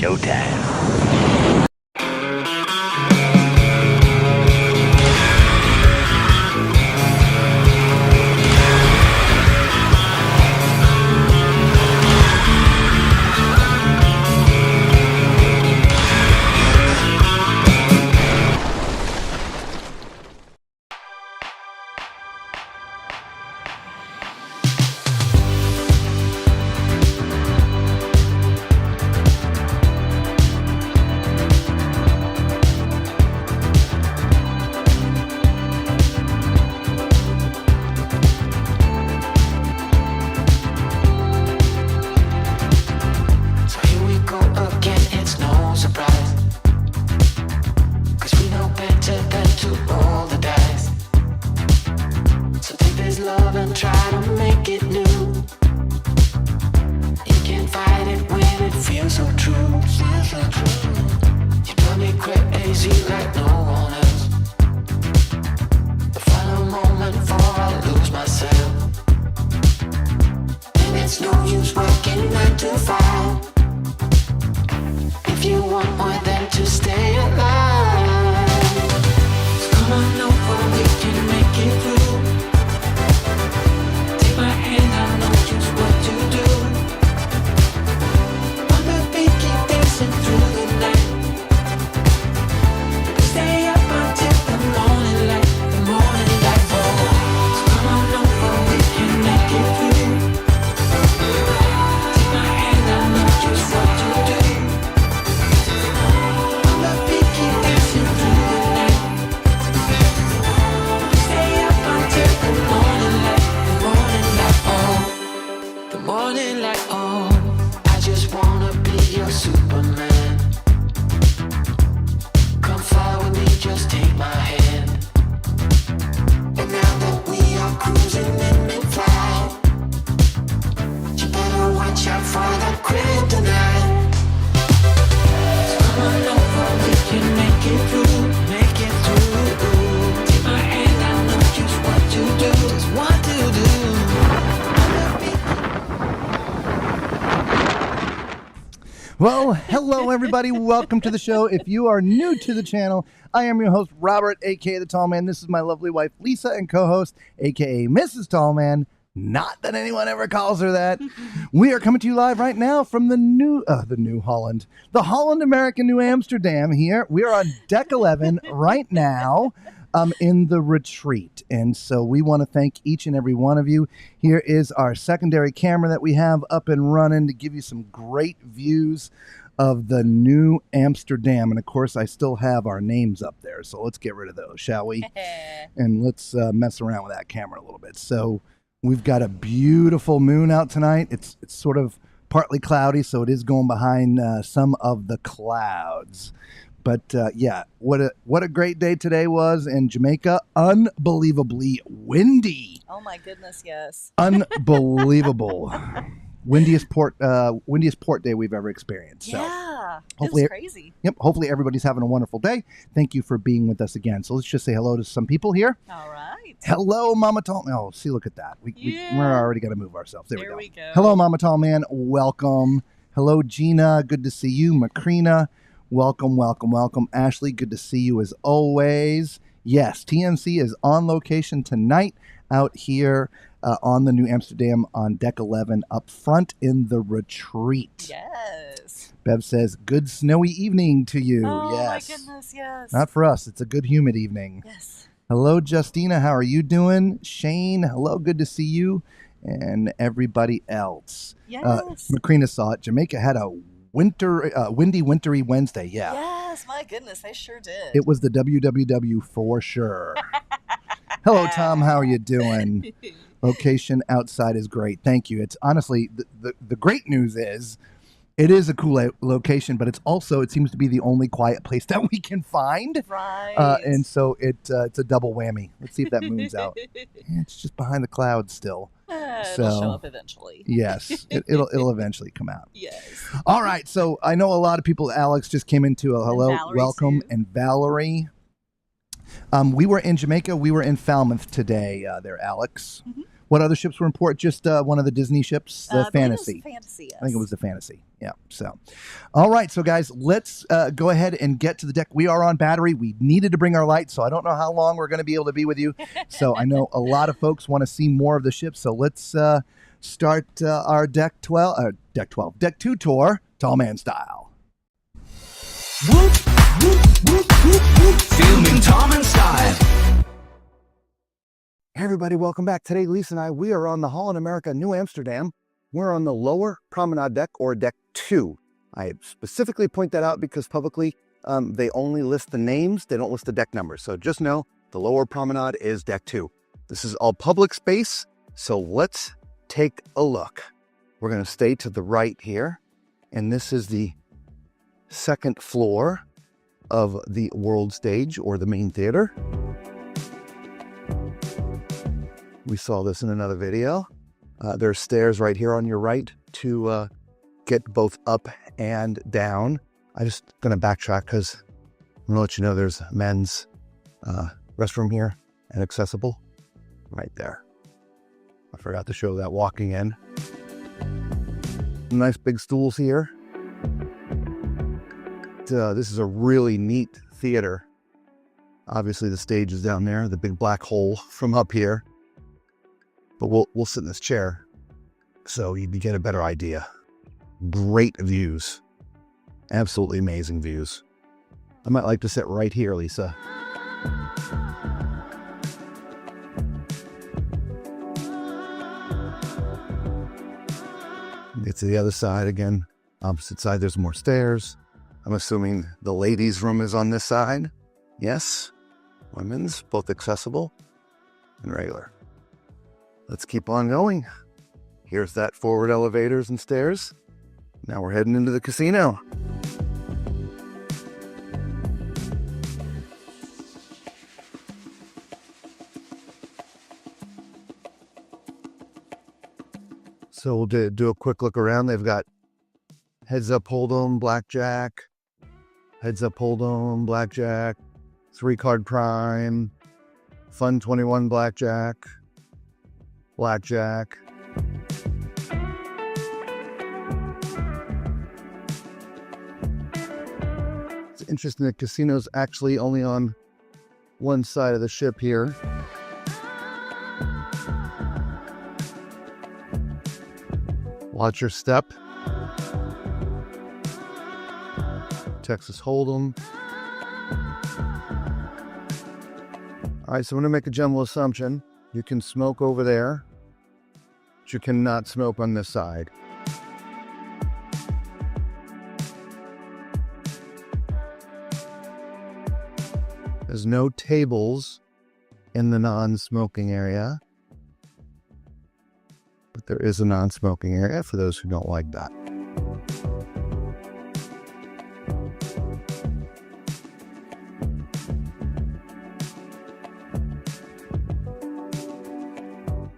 showtime. Well, hello everybody. Welcome to the show. If you are new to the channel, I am your host, Robert, aka The Tall Man. This is my lovely wife, Lisa, and co-host, aka Mrs. Tall Man. Not that anyone ever calls her that. We are coming to you live right now from the new Holland, the Holland American New Amsterdam here. We are on deck 11 right now. In the retreat. And so we want to thank each and every one of you. Here is our secondary camera that we have up and running to give you some great views of the New Amsterdam. And of course, I still have our names up there. So let's get rid of those, shall we? And let's mess around with that camera a little bit. So we've got a beautiful moon out tonight. It's sort of partly cloudy, so it is going behind some of the clouds. But yeah, what a great day today was in Jamaica. Unbelievably windy. Oh my goodness, yes. Unbelievable. windiest port day we've ever experienced. So Yeah, hopefully, it's crazy. Yep. Hopefully everybody's having a wonderful day. Thank you for being with us again. So let's just say hello to some people here. All right. Hello, Mama Tall. Oh, see, look at that. We're already going to move ourselves. There we go. Hello, Mama Tall Man. Welcome. Hello, Gina. Good to see you. Macrina. Welcome, welcome, welcome. Ashley, good to see you as always. Yes, TMC is on location tonight out here on the New Amsterdam on deck 11 up front in the retreat. Yes. Bev says, good snowy evening to you. Oh, yes. my goodness, yes. Not for us. It's a good humid evening. Yes. Hello, Justina. How are you doing? Shane, hello. Good to see you. And everybody else. Yes. Macrina saw it. Jamaica had a windy, wintry Wednesday. Yeah. Yes, my goodness, they sure did. It was the WWW for sure. Hello, Tom. How are you doing? Location outside is great. Thank you. It's honestly, the great news is it is a cool location, but it's also, it seems to be the only quiet place that we can find. Right. And so it's a double whammy. Let's see if that moon's out. Yeah, it's just behind the clouds still. It'll show up eventually. Yes, it'll eventually come out. Yes. All right, so I know a lot of people. Alex just came into a hello, welcome, too. And Valerie. We were in Jamaica. We were in Falmouth today. There, Alex. Mm-hmm. What other ships were important? Just one of the Disney ships, the Fantasy. Fantasy, yes. I think it was the Fantasy. Yeah. So, all right. So, guys, let's go ahead and get to the deck. We are on battery. We needed to bring our lights, so I don't know how long we're going to be able to be with you. So, I know a lot of folks want to see more of the ship. So, let's start our deck 2 tour, Tall Man style. Whoop, whoop, whoop, whoop, whoop. Filming Tall Man style. Hey everybody, welcome back. Today, Lisa and I, we are on the Holland America, Nieuw Amsterdam. We're on the lower promenade deck, or deck 2. I specifically point that out because publicly they only list the names, they don't list the deck numbers. So just know the lower promenade is deck 2. This is all public space, so let's take a look. We're going to stay to the right here, and this is the second floor of the world stage, or the main theater. We saw this in another video. There's stairs right here on your right to get both up and down. I'm just gonna backtrack because I'm gonna let you know there's a men's restroom here and accessible right there. I forgot to show that walking in. Nice big stools here. This is a really neat theater. Obviously the stage is down there, the big black hole from up here. But we'll sit in this chair so you get a better idea. Great views. Absolutely amazing views. I might like to sit right here, Lisa. Get to the other side again. Opposite side, there's more stairs. I'm assuming the ladies' room is on this side. Yes. Women's, both accessible and regular. Let's keep on going. Here's that forward elevators and stairs. Now we're heading into the casino. So we'll do a quick look around. They've got heads up hold'em, blackjack, heads up hold'em, blackjack, 3-card prime, fun 21 blackjack, blackjack. It's interesting that casino's actually only on one side of the ship here. Watch your step. Texas Hold'em. All right, so I'm gonna make a general assumption. You can smoke over there, but you cannot smoke on this side. There's no tables in the non-smoking area, but there is a non-smoking area for those who don't like that.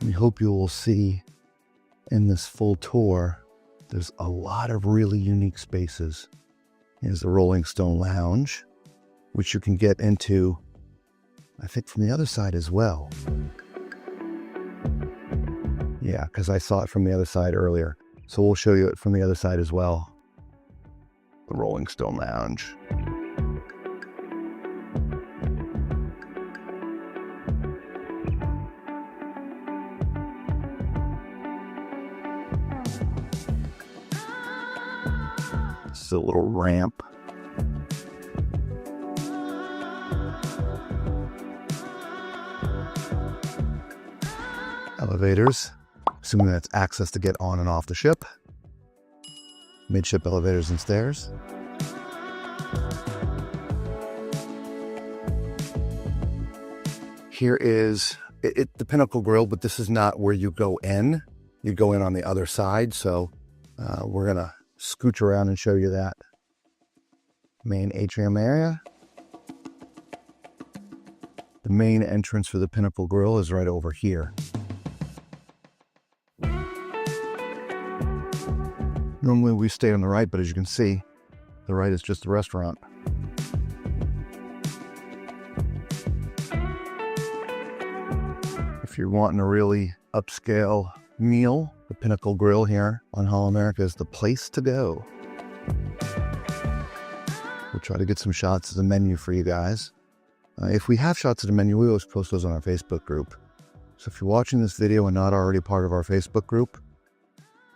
We hope you will see in this full tour, there's a lot of really unique spaces. Here's the Rolling Stone Lounge, which you can get into, I think, from the other side as well. Yeah, because I saw it from the other side earlier. So we'll show you it from the other side as well. The Rolling Stone Lounge. This is a little ramp. Elevators, assuming that's access to get on and off the ship. Midship elevators and stairs. Here is the Pinnacle Grill, but this is not where you go in. You go in on the other side, so we're gonna scooch around and show you that. Main atrium area. The main entrance for the Pinnacle Grill is right over here. Normally we stay on the right, but as you can see, the right is just the restaurant. If If you're wanting a really upscale meal, the Pinnacle Grill here on Hall America is the place to go. We'll try to get some shots of the menu for you guys. If we have shots of the menu, we always post those on our Facebook group. So if you're watching this video and not already part of our Facebook group,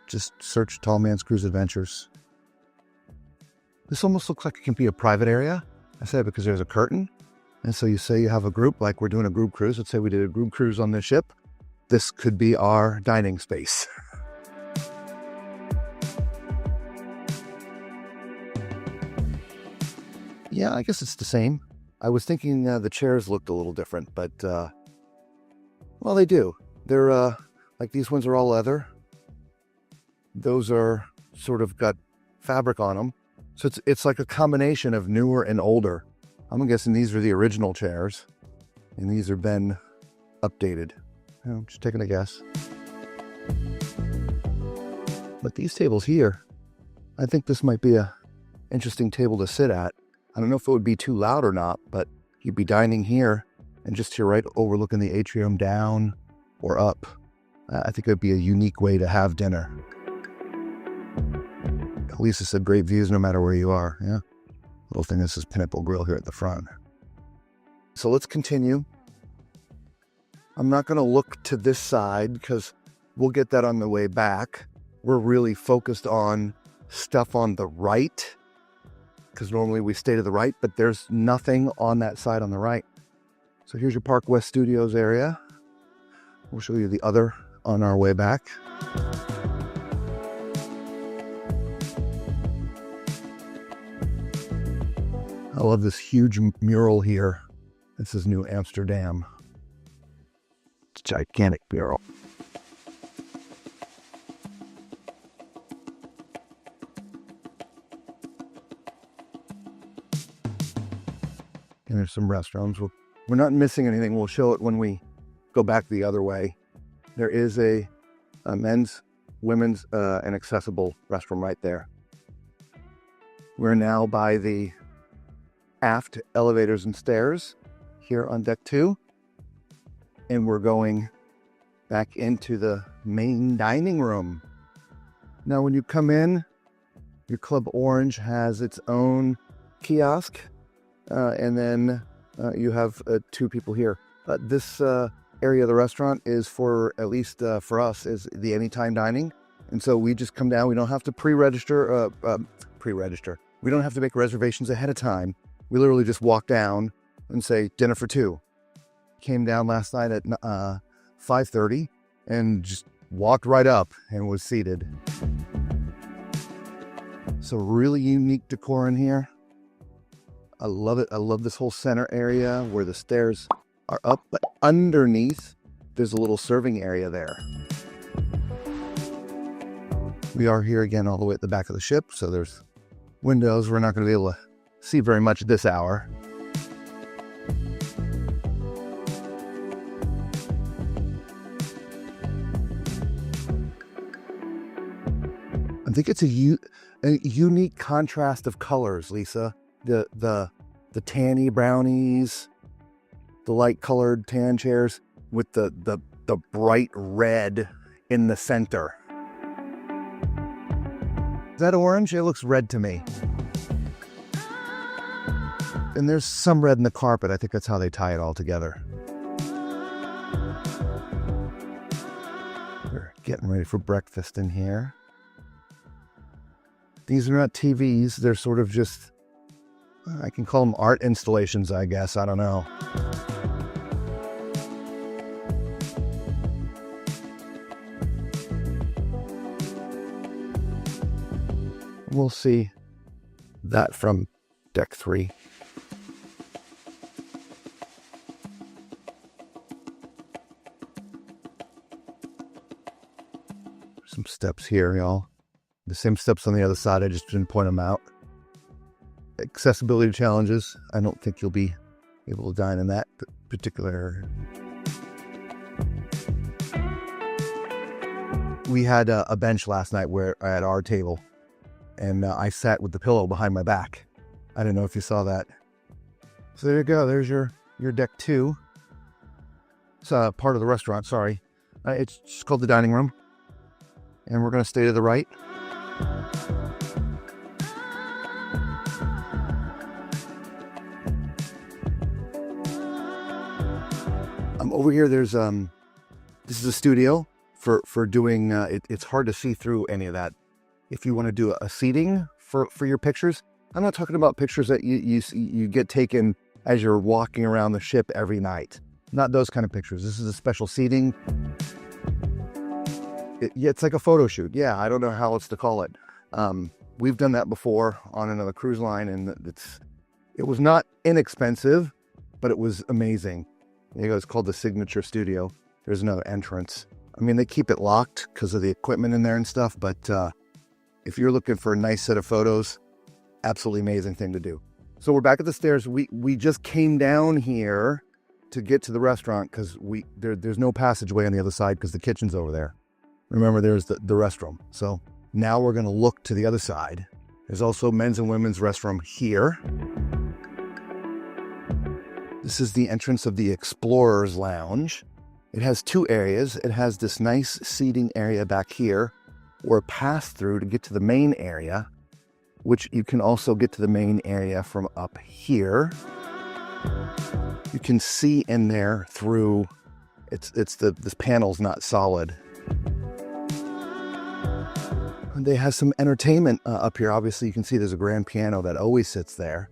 just search Tall Man's Cruise Adventures. This almost looks like it can be a private area. I said because there's a curtain. And so you say you have a group, like we're doing a group cruise. Let's say we did a group cruise on this ship. This could be our dining space. Yeah, I guess it's the same. I was thinking the chairs looked a little different, but, well, they do. They're, like these ones are all leather. Those are sort of got fabric on them. So it's like a combination of newer and older. I'm guessing these are the original chairs, and these have been updated. I'm just taking a guess. But these tables here, I think this might be a interesting table to sit at. I don't know if it would be too loud or not, but you'd be dining here and just to your right overlooking the atrium down or up. I think it would be a unique way to have dinner. Lisa said great views no matter where you are. Yeah. Little thing, this is Pinnacle Grill here at the front. So let's continue. I'm not going to look to this side because we'll get that on the way back. We're really focused on stuff on the right because normally we stay to the right, but there's nothing on that side on the right. So here's your Park West Studios area. We'll show you the other on our way back. I love this huge mural here. This is Nieuw Amsterdam. It's a gigantic mural. And there's some restrooms. We're not missing anything. We'll show it when we go back the other way. There is a men's, women's, and accessible restroom right there. We're now by the aft elevators and stairs here on deck 2, and we're going back into the main dining room. Now when you come in, your Club Orange has its own kiosk, and then you have 2 people here. This area of the restaurant is for, at least for us, is the anytime dining, and so we just come down. We don't have to pre-register. We don't have to make reservations ahead of time. We literally just walk down and say, dinner for 2. Came down last night at 5:30 and just walked right up and was seated. So really unique decor in here. I love it. I love this whole center area where the stairs are up, but underneath there's a little serving area there. We are here again all the way at the back of the ship, so there's windows. We're not going to be able to see very much this hour. I think it's a unique contrast of colors, Lisa. The tanny brownies, the light colored tan chairs with the bright red in the center. Is that orange? It looks red to me. And there's some red in the carpet. I think that's how they tie it all together. We're getting ready for breakfast in here. These are not TVs. They're sort of just, I can call them art installations, I guess. I don't know. We'll see that from deck 3. Some steps here, y'all. The same steps on the other side. I just didn't point them out. Accessibility challenges. I don't think you'll be able to dine in that particular area. We had a bench last night where at our table, and I sat with the pillow behind my back. I don't know if you saw that. So there you go. There's your deck 2. It's part of the restaurant, sorry. It's just called the dining room. And we're going to stay to the right. Over here, there's this is a studio for doing. It's hard to see through any of that. If you want to do a seating for your pictures, I'm not talking about pictures that you get taken as you're walking around the ship every night. Not those kind of pictures. This is a special seating. It's like a photo shoot. Yeah, I don't know how else to call it. We've done that before on another cruise line, and it was not inexpensive, but it was amazing. It's called the Signature Studio. There's another entrance. I mean, they keep it locked because of the equipment in there and stuff, but if you're looking for a nice set of photos, absolutely amazing thing to do. So we're back at the stairs. We just came down here to get to the restaurant because there's no passageway on the other side because the kitchen's over there. Remember, there's the restroom. So now we're going to look to the other side. There's also men's and women's restroom here. This is the entrance of the Explorer's Lounge. It has two areas. It has this nice seating area back here, or a pass-through to get to the main area, which you can also get to the main area from up here. You can see in there through, this panel's not solid. And they have some entertainment up here. Obviously, you can see there's a grand piano that always sits there.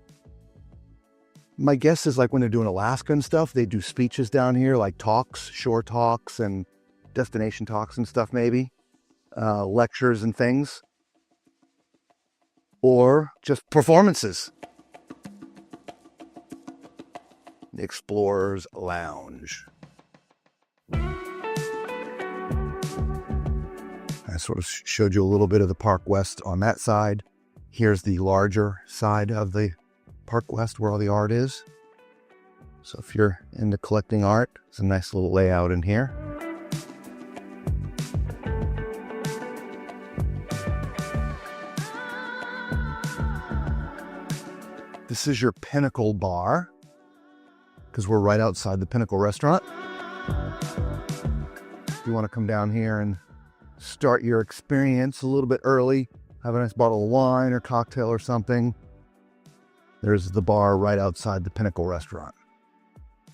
My guess is like when they're doing Alaska and stuff, they do speeches down here, like talks, shore talks and destination talks and stuff maybe. Lectures and things. Or just performances. The Explorer's Lounge. I sort of showed you a little bit of the Park West on that side. Here's the larger side of the Park West where all the art is. So if you're into collecting art, it's a nice little layout in here. This is your Pinnacle bar, because we're right outside the Pinnacle restaurant. If you want to come down here and start your experience a little bit early, have a nice bottle of wine or cocktail or something, there's the bar right outside the Pinnacle restaurant,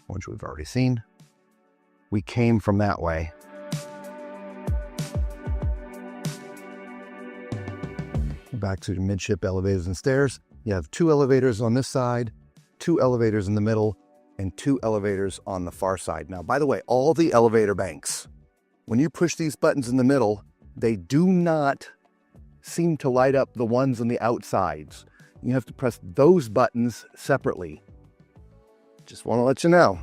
which we've already seen. We came from that way. Back to the midship elevators and stairs. You have 2 elevators on this side, 2 elevators in the middle, and 2 elevators on the far side. Now, by the way, all the elevator banks, when you push these buttons in the middle, they do not seem to light up the ones on the outsides. You have to press those buttons separately. Just want to let you know.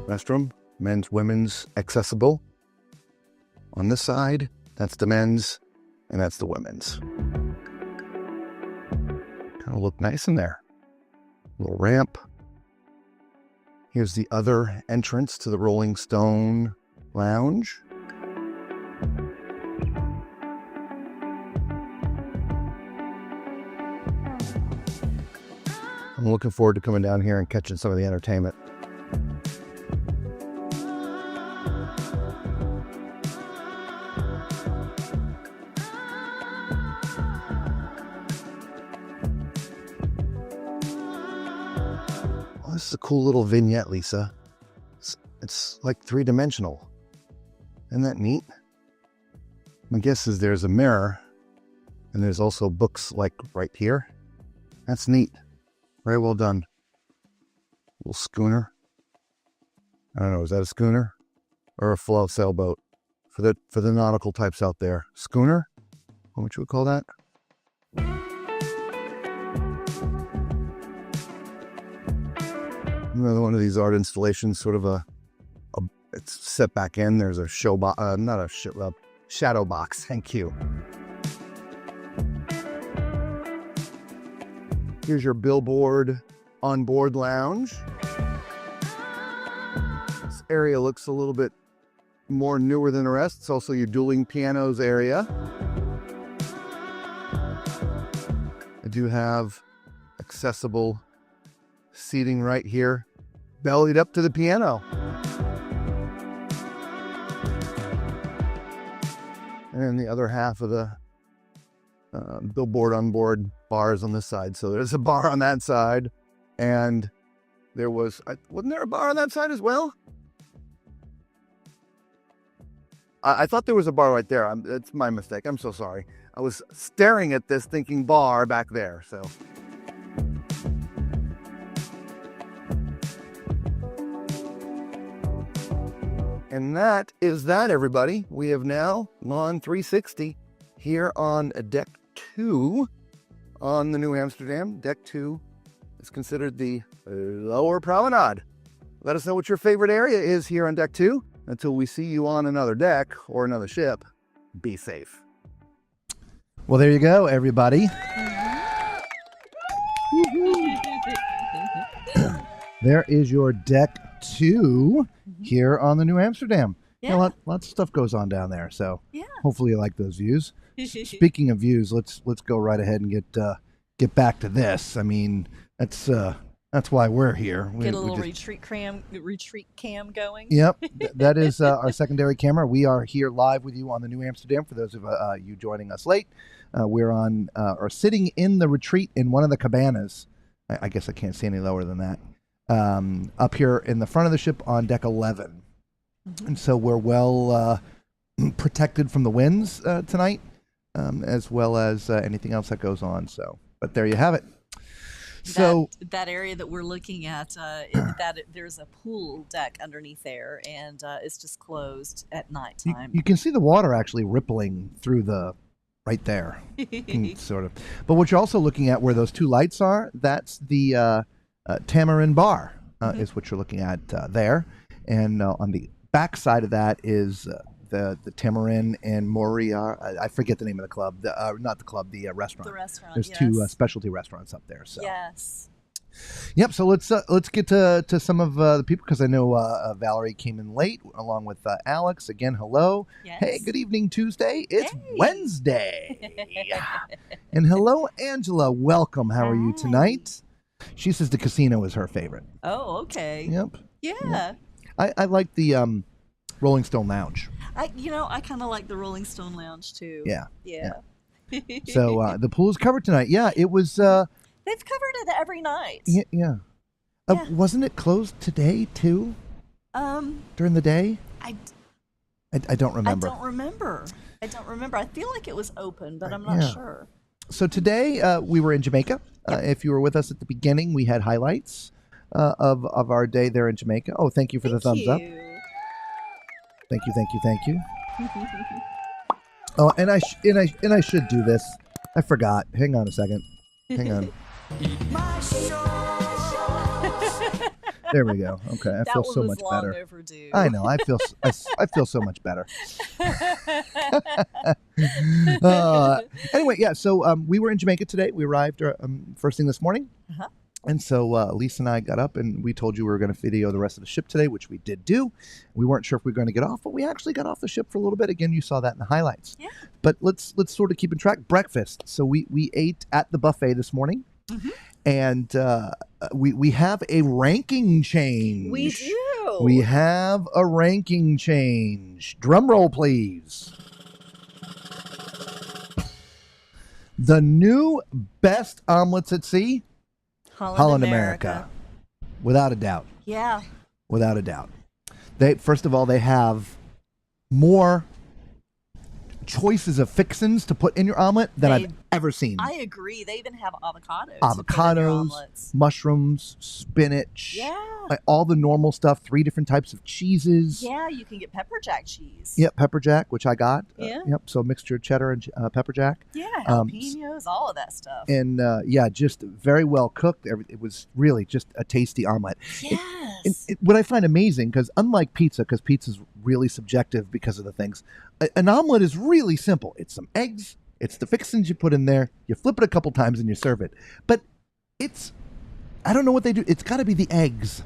Restroom, men's, women's, accessible. On this side, that's the men's, and that's the women's. Kind of look nice in there. Little ramp. Here's the other entrance to the Rolling Stone Lounge. I'm looking forward to coming down here and catching some of the entertainment. Oh, this is a cool little vignette, Lisa. It's like 3-dimensional. Isn't that neat? My guess is there's a mirror, and there's also books like right here. That's neat. Very well done. Little schooner. I don't know, is that a schooner or a float sailboat? For the nautical types out there, schooner? What would you call that? Another one of these art installations, sort of it's set back in. There's a shadow box. Thank you. Here's your billboard on-board lounge. This area looks a little bit more newer than the rest. It's also your dueling pianos area. I do have accessible seating right here bellied up to the piano. And the other half of the billboard on board bars on this side. So there's a bar on that side, and there wasn't there a bar on that side as well? I thought there was a bar right there. That's my mistake. I'm so sorry. I was staring at this thinking bar back there. So. And that is that, everybody. We have now gone 360 here on deck 2 on the New Amsterdam. Deck 2 is considered the lower promenade. Let us know what your favorite area is here on deck 2. Until we see you on another deck or another ship, be safe. Well, there you go, everybody. There is your deck 2 here on the New Amsterdam. Yeah. Lots of stuff goes on down there, so yeah. Hopefully you like those views. Speaking of views, let's go right ahead and get back to this. I mean, that's why we're here. Get a little retreat cam going. Yep, that is our secondary camera. We are here live with you on the New Amsterdam. For those of you joining us late, we're on or sitting in the retreat in one of the cabanas. I guess I can't see any lower than that. Up here in the front of the ship on deck 11, and so we're well protected from the winds tonight, as well as anything else that goes on. So, but there you have it. So that area that we're looking at, there's a pool deck underneath there, and it's just closed at nighttime. You can see the water actually rippling through right there, sort of. But what you're also looking at, where those two lights are, that's the Tamarind Bar, is what you're looking at there, and on the back side of that is the Tamarind and Moria. I forget the name of the club. Not the club, the restaurant. The restaurant. There's yes. 2 specialty restaurants up there. So yes. Yep. So let's get to some of the people, because I know Valerie came in late along with Alex. Again, hello. Yes. Hey, good evening, Tuesday. It's Hey. Wednesday. And hello, Angela. Welcome. How are you Hi. tonight? She says the casino is her favorite. Oh, okay. Yep. Yeah. I like the Rolling Stone Lounge. I kind of like the Rolling Stone Lounge too. Yeah. Yeah. So the pool is covered tonight. Yeah, it was. They've covered it every night. Yeah. Yeah. Wasn't it closed today too? During the day? I don't remember. I don't remember. I feel like it was open, but I'm not sure. So today we were in Jamaica. If you were with us at the beginning, we had highlights of our day there in Jamaica. Oh, thank you for the thumbs up. Thank you. Oh, and I should do this. I forgot. Hang on a second. Hang on. There we go. Okay, I feel so much better. Overdue. I know. I feel so much better. Anyway, yeah. So we were in Jamaica today. We arrived first thing this morning. Uh-huh. And so Lisa and I got up, and we told you we were going to video the rest of the ship today, which we did do. We weren't sure if we were going to get off, but we actually got off the ship for a little bit. Again, you saw that in the highlights. Yeah. But let's sort of keep in track. Breakfast. So we ate at the buffet this morning, and we have a ranking change. We do. We have a ranking change. Drum roll, please. The new best omelets at sea. Holland America. Without a doubt. Yeah. Without a doubt. First of all, they have more choices of fixins to put in your omelet than I've ever seen. I agree. They even have avocados. Avocados, mushrooms, spinach. Yeah. Like all the normal stuff, 3 different types of cheeses. Yeah, you can get pepper jack cheese. Yep, pepper jack, which I got. Yeah. Yep, so a mixture of cheddar and pepper jack. Yeah, jalapenos, all of that stuff. And just very well cooked. It was really just a tasty omelet. Yes. What I find amazing, because unlike pizza, because pizza's really subjective because of the things, an omelet is really simple. It's some eggs, it's the fixings you put in there, you flip it a couple times and you serve it. But I don't know what they do. It's got to be the eggs.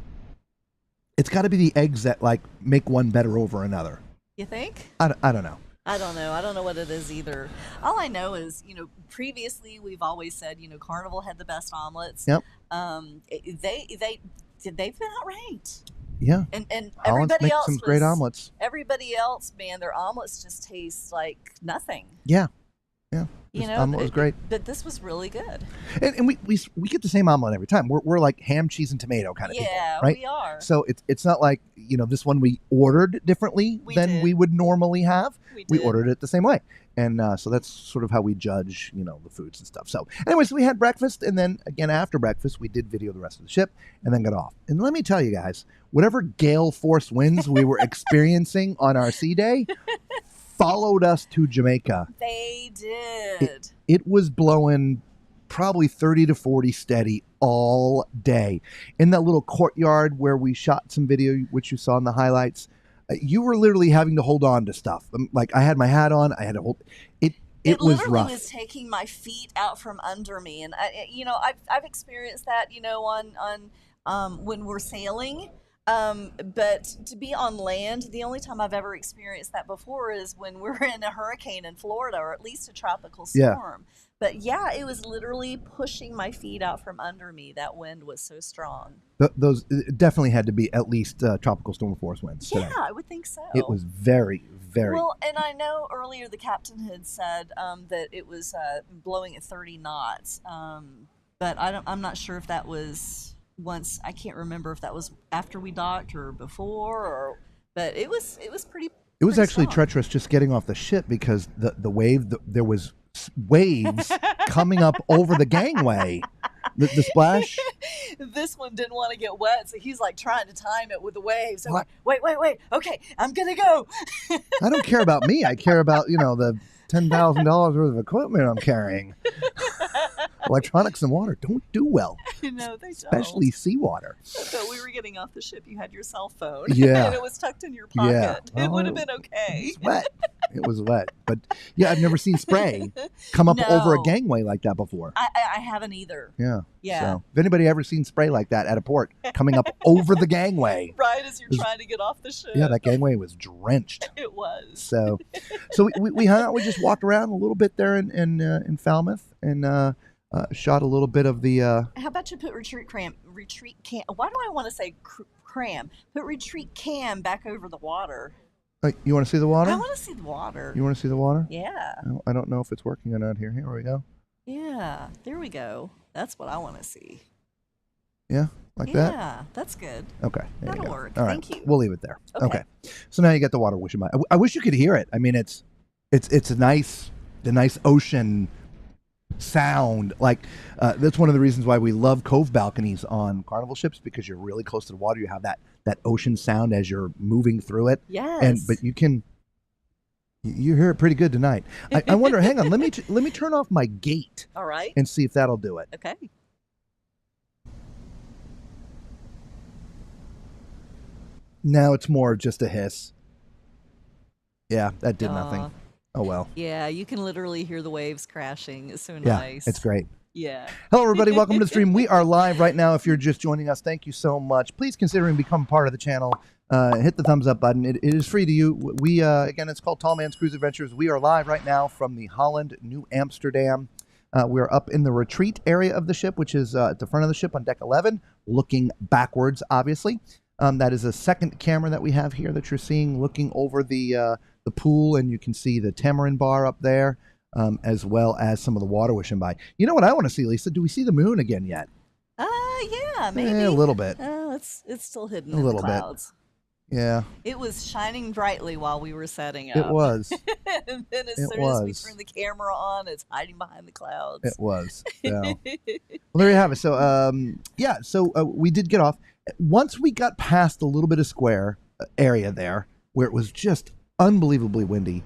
It's got to be the eggs that make one better over another. You think? I don't know. I don't know. I don't know what it is either. All I know is, previously we've always said, Carnival had the best omelets. Yep. They they've been outranked. Yeah. And Holland's everybody make else some great omelets. Everybody else, man, their omelets just taste like nothing. Yeah. Yeah. You know, omelet was great. But this was really good. And we get the same omelet every time. We're like ham, cheese, and tomato kind of people, right? We are. So it's not like, this one we ordered differently than we would normally have. We ordered it the same way. And so that's sort of how we judge, the foods and stuff. So anyway, so we had breakfast. And then again, after breakfast, we did video the rest of the ship and then got off. And let me tell you guys, whatever gale force winds we were experiencing on our sea day followed us to Jamaica. They did. It was blowing probably 30 to 40 steady all day. In that little courtyard where we shot some video, which you saw in the highlights, you were literally having to hold on to stuff. Like I had my hat on, I had to hold it. It was literally rough. was taking my feet out from under me, and I've experienced that, on when we're sailing. But to be on land, the only time I've ever experienced that before is when we're in a hurricane in Florida, or at least a tropical storm. But yeah, it was literally pushing my feet out from under me. That wind was so strong. Those definitely had to be at least tropical storm force winds. Yeah, today. I would think so. It was very, very. Well, and I know earlier the captain had said that it was blowing at 30 knots. But I'm not sure if that was once. I can't remember if that was after we docked or before, but it was pretty. It was actually strong. treacherous just getting off the ship because the wave there was waves coming up over the gangway. The splash. This one didn't want to get wet, so he's like trying to time it with the waves. So wait. Okay, I'm gonna go. I don't care about me. I care about the $10,000 worth of equipment I'm carrying. Electronics and water don't do well. No, they don't. Especially seawater. So we were getting off the ship. You had your cell phone. Yeah. And it was tucked in your pocket. Yeah. It would have been okay. It was wet. It was wet. But yeah, I've never seen spray come up over a gangway like that before. I haven't either. Yeah. Yeah. So if anybody ever seen spray like that at a port coming up over the gangway. Right as you're trying to get off the ship. Yeah, that gangway was drenched. It was. So we hung out. We just walked around a little bit there in Falmouth and shot a little bit of the. How about you put retreat cam? Why do I want to say cram? Put retreat cam back over the water. Like, you want to see the water? I want to see the water. You want to see the water? Yeah. I don't know if it's working or not here. Here we go. Yeah, there we go. That's what I want to see. Yeah, like that? Yeah, that's good. Okay. There That'll you go. work. All right. Thank you. We'll leave it there. Okay. So now you get the water wishing by. I wish you could hear it. I mean, it's a nice ocean sound. Like that's one of the reasons why we love cove balconies on Carnival ships, because you're really close to the water. You have that ocean sound as you're moving through it. Yes. But you hear it pretty good tonight. I wonder. Hang on. Let me turn off my gate. All right. And see if that'll do it. Okay. Now it's more just a hiss. Yeah, that did nothing. Oh well. Yeah, you can literally hear the waves crashing. It's so Yeah, nice. it's great. Yeah. Hello, everybody. Welcome to the stream. We are live right now. If you're just joining us, thank you so much. Please consider and become part of the channel. Hit the thumbs up button. It is free to you. We again, it's called Tall Man's Cruise Adventures. We are live right now from the Holland, New Amsterdam. We're up in the retreat area of the ship, which is at the front of the ship on deck 11, looking backwards, obviously. That is a second camera that we have here that you're seeing, looking over the pool, and you can see the Tamarind Bar up there, as well as some of the water wishing by. You know what I want to see, Lisa? Do we see the moon again yet? Yeah, maybe. A little bit. It's still hidden A in little the bit. clouds. Yeah. It was shining brightly while we were setting up. It was. And then as soon as we turned the camera on, it's hiding behind the clouds. It was. So. Well, there you have it. So, we did get off. Once we got past a little bit of square area there, where it was just unbelievably windy,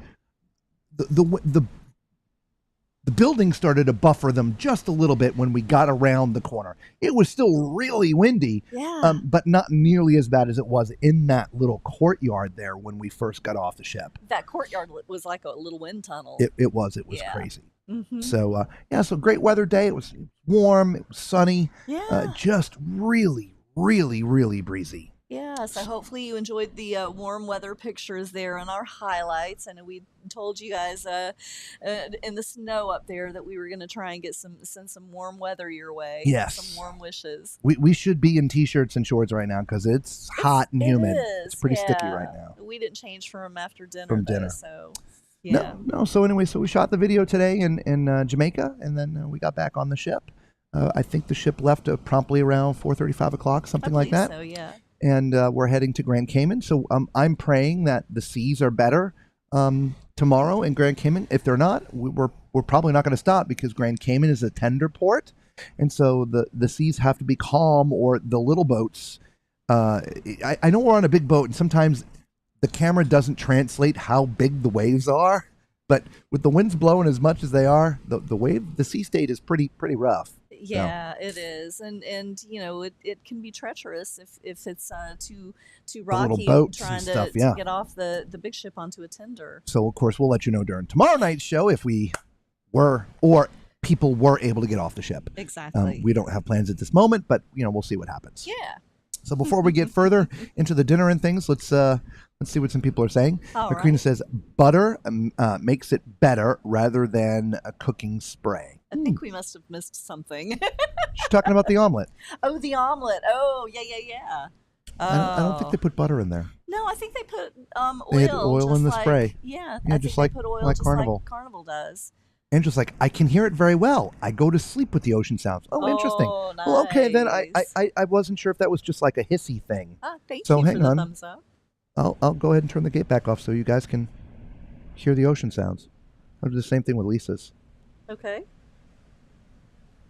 the building started to buffer them just a little bit when we got around the corner. It was still really windy, but not nearly as bad as it was in that little courtyard there when we first got off the ship. That courtyard was like a little wind tunnel. It was crazy. Mm-hmm. So, so great weather day. It was warm. It was sunny. Yeah. Just really, really, really breezy. Yeah, so hopefully you enjoyed the warm weather pictures there and our highlights. I know we told you guys in the snow up there that we were going to try and send some warm weather your way, some Yes. warm wishes. We should be in t-shirts and shorts right now because it's hot and humid. It's Is, pretty sticky yeah. right now. We didn't change from after dinner, From though, dinner. so yeah. No. So anyway, so we shot the video today in Jamaica, and then we got back on the ship. I think the ship left promptly around 4:30, 5 o'clock, something like that. So yeah. And we're heading to Grand Cayman. So I'm praying that the seas are better tomorrow in Grand Cayman. If they're not, we're probably not going to stop because Grand Cayman is a tender port, and so the seas have to be calm, or the little boats. I know we're on a big boat, and sometimes the camera doesn't translate how big the waves are. But with the winds blowing as much as they are, the sea state is pretty rough. Yeah, it is, and it can be treacherous if it's too rocky boats trying and to, stuff, yeah. to get off the big ship onto a tender. So of course we'll let you know during tomorrow night's show if we were or people were able to get off the ship. Exactly. We don't have plans at this moment, but we'll see what happens. Yeah. So before we get further into the dinner and things, let's see what some people are saying. All Macrina right. says butter makes it better rather than a cooking spray. I think we must have missed something. She's talking about the omelet. Oh, the omelet. Oh, yeah. I don't think they put butter in there. No, I think they put oil. They had oil just in the like, spray. Yeah, Yeah, I just think like- they put oil like just Carnival. like Carnival does. Angela's like, I can hear it very well. I go to sleep with the ocean sounds. Oh, interesting. Oh, nice. Well, okay, then I wasn't sure if that was just like a hissy thing. Thank So you hang for the on. thumbs up. I'll go ahead and turn the gate back off so you guys can hear the ocean sounds. I'll do the same thing with Lisa's. Okay.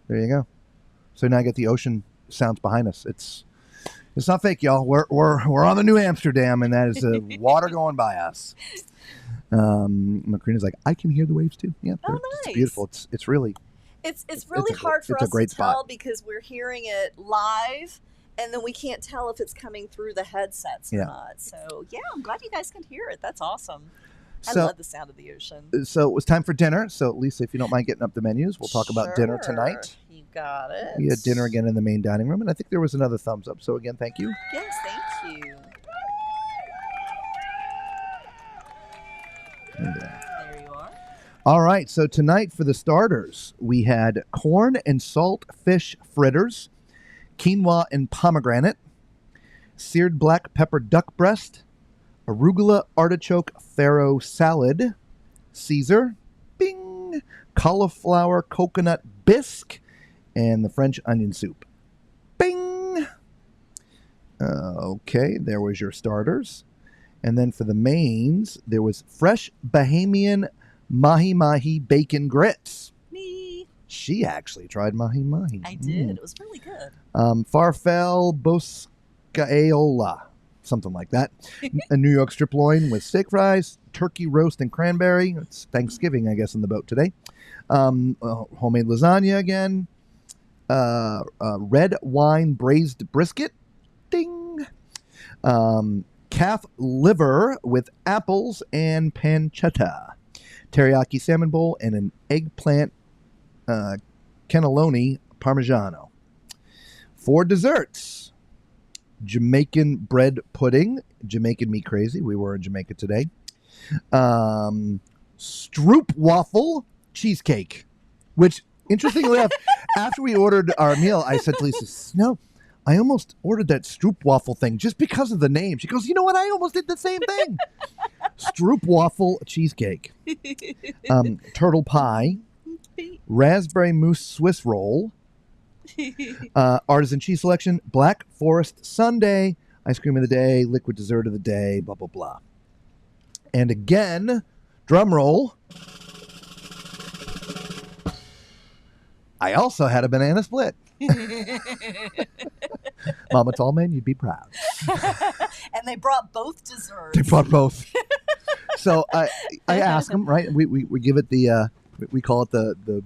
There you go. So now I get the ocean sounds behind us. It's not fake, y'all. We're on the New Amsterdam, and that is water going by us. Macrina's like, I can hear the waves too. Yeah, Oh, it's nice. beautiful. It's really It's really hard for it's a us great to tell spot. because we're hearing it live, and then we can't tell if it's coming through the headsets or Yeah. not. So yeah, I'm glad you guys can hear it. That's awesome. I So- love the sound of the ocean. So it was time for dinner. So Lisa, if you don't mind getting up the menus, we'll talk about dinner Sure. tonight. You got it. We had dinner again in the main dining room, and I think there was another thumbs up. So again, thank you. Yes, thank you. There you are. All right, so tonight for the starters, we had corn and salt fish fritters, quinoa and pomegranate, seared black pepper duck breast, arugula artichoke farro salad, Caesar, bing, cauliflower coconut bisque, and the French onion soup. Bing! Okay, there was your starters. And then for the mains, there was fresh Bahamian mahi-mahi bacon grits. Me. She actually tried mahi-mahi. I did. It was really good. Farfel boscaeola, something like that. A New York strip loin with steak fries, turkey roast and cranberry. It's Thanksgiving, I guess, in the boat today. Homemade lasagna again. Red wine braised brisket. Ding. Calf liver with apples and pancetta. Teriyaki salmon bowl and an eggplant cannelloni parmigiano. For desserts, Jamaican bread pudding. Jamaican me crazy. We were in Jamaica today. Stroop waffle cheesecake, which interestingly enough, after we ordered our meal, I said to Lisa, no, I almost ordered that Stroop waffle thing just because of the name. She goes, you know what? I almost did the same thing. Stroop waffle cheesecake. Turtle pie. Raspberry mousse Swiss roll. Artisan cheese selection. Black Forest sundae. Ice cream of the day. Liquid dessert of the day. Blah, blah, blah. And again, drum roll. I also had a banana split. Mama Tallman, you'd be proud. And they brought both desserts. They brought both. So I asked them, right? We give it the we call it the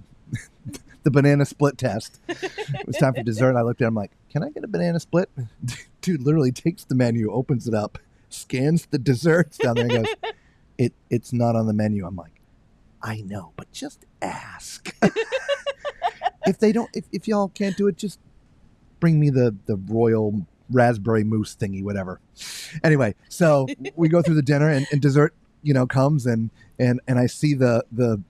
banana split test. It was time for dessert. I looked at him like, can I get a banana split? Dude literally takes the menu, opens it up, scans the desserts down there, and goes, it's not on the menu. I'm like, I know, but just ask. If they don't, if y'all can't do it, just bring me the royal raspberry mousse thingy, whatever. Anyway, so we go through the dinner and dessert, comes and I see the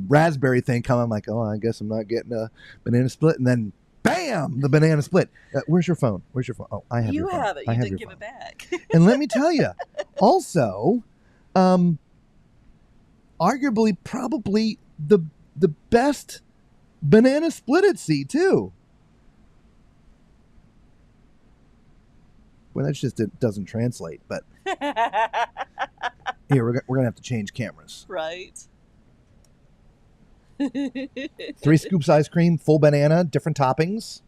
raspberry thing come. I'm like, oh, I guess I'm not getting a banana split. And then bam, the banana split. Where's your phone? Oh, I have your phone. You have it. You didn't give it back. And let me tell you, also, arguably probably the best banana split at sea too. Well, that's just, it doesn't translate, but here, we're going to have to change cameras. Right. 3 scoops ice cream, full banana, different toppings.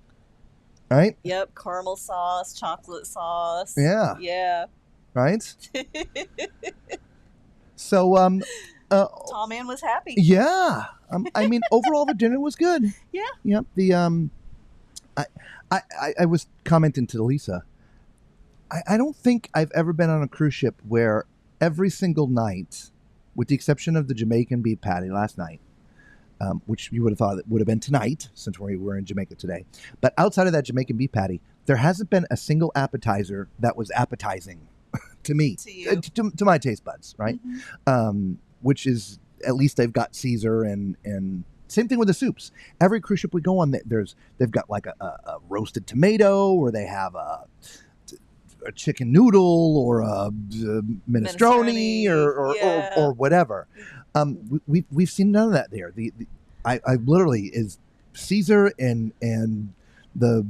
Right? Yep. Caramel sauce, chocolate sauce. Yeah. Yeah. Right? So, Tall man was happy. yeah. I mean, overall, the dinner was good. Yeah. Yep. I was commenting to Lisa. I don't think I've ever been on a cruise ship where every single night, with the exception of the Jamaican beef patty last night, which you would have thought it would have been tonight since we were in Jamaica today. But outside of that Jamaican beef patty, there hasn't been a single appetizer that was appetizing to me, To you. to my taste buds, right? Mm-hmm. Which is, at least they've got Caesar and same thing with the soups. Every cruise ship we go on, they've got like a roasted tomato, or they have a chicken noodle, or a minestrone, or whatever. We've seen none of that there. I literally is Caesar and the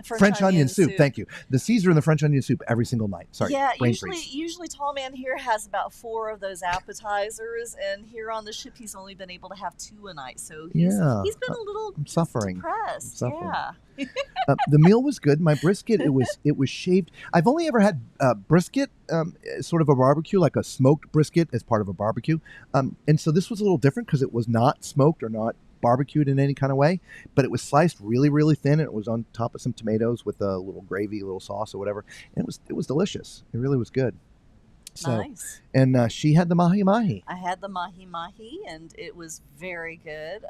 French onion soup. Thank you. The Caesar and the French onion soup every single night. Sorry. Yeah, brain usually freeze. Tall Man here has about 4 of those appetizers, and here on the ship he's only been able to have 2 a night. So he's been a little I'm suffering. depressed. I'm suffering. Yeah. The meal was good. My brisket, it was shaved. I've only ever had brisket, sort of a barbecue, like a smoked brisket as part of a barbecue. And so this was a little different because it was not smoked or not barbecued in any kind of way, but it was sliced really, really thin, and it was on top of some tomatoes with a little gravy, a little sauce or whatever. And it was delicious. It really was good. So, Nice. And she had the mahi-mahi. I had the mahi-mahi, and it was very good.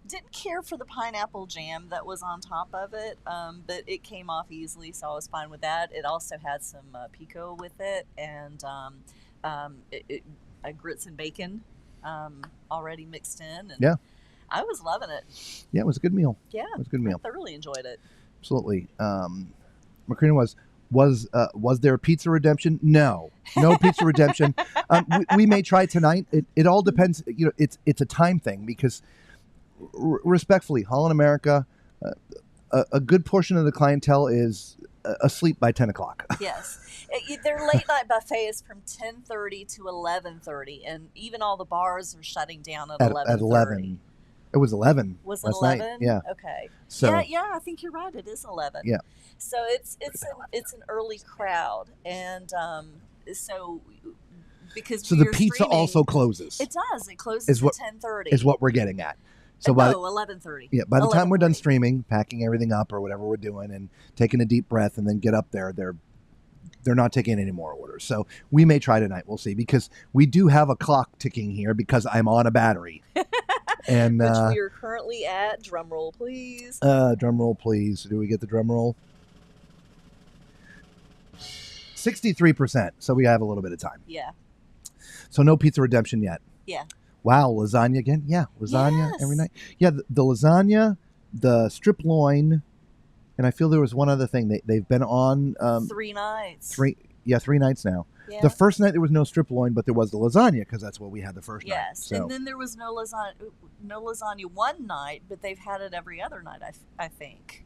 Didn't care for the pineapple jam that was on top of it, but it came off easily, so I was fine with that. It also had some pico with it, and grits and bacon already mixed in. And Yeah. I was loving it. Yeah, it was a good meal. Yeah. It was a good meal. I thoroughly enjoyed it. Absolutely. Macrina was there pizza redemption? No pizza redemption. We may try tonight. It all depends. It's a time thing, because respectfully, Holland America, a good portion of the clientele is asleep by 10 o'clock. Yes. Their late night buffet is from 10:30 to 11:30, and even all the bars are shutting down at 11:30. At 11. It was 11. Was it last 11? night. Yeah. Okay. So Yeah, I think you're right. It is 11. Yeah. So it's an early crowd, and so because so the we're pizza streaming, also closes. It does. It closes Is what- at 10:30. Is what we're getting at. So no, 11:30. by the time we're done 11:30. streaming, packing everything up or whatever we're doing, and taking a deep breath, and then get up there, they're not taking any more orders. So we may try tonight. We'll see, because we do have a clock ticking here because I'm on a battery. And Which we are currently at. Drum roll, please. drum roll, please. Do we get the drum roll? 63%. So we have a little bit of time. Yeah. So no pizza redemption yet. Yeah. Wow, lasagna again? Yeah, lasagna Yes. every night. Yeah, the lasagna, the strip loin, and I feel there was one other thing. They've been on 3 nights. 3 nights now. Yeah. The first night there was no strip loin, but there was the lasagna, because that's what we had the first night. Yes, So and then there was no lasagna one night, but they've had it every other night. I think.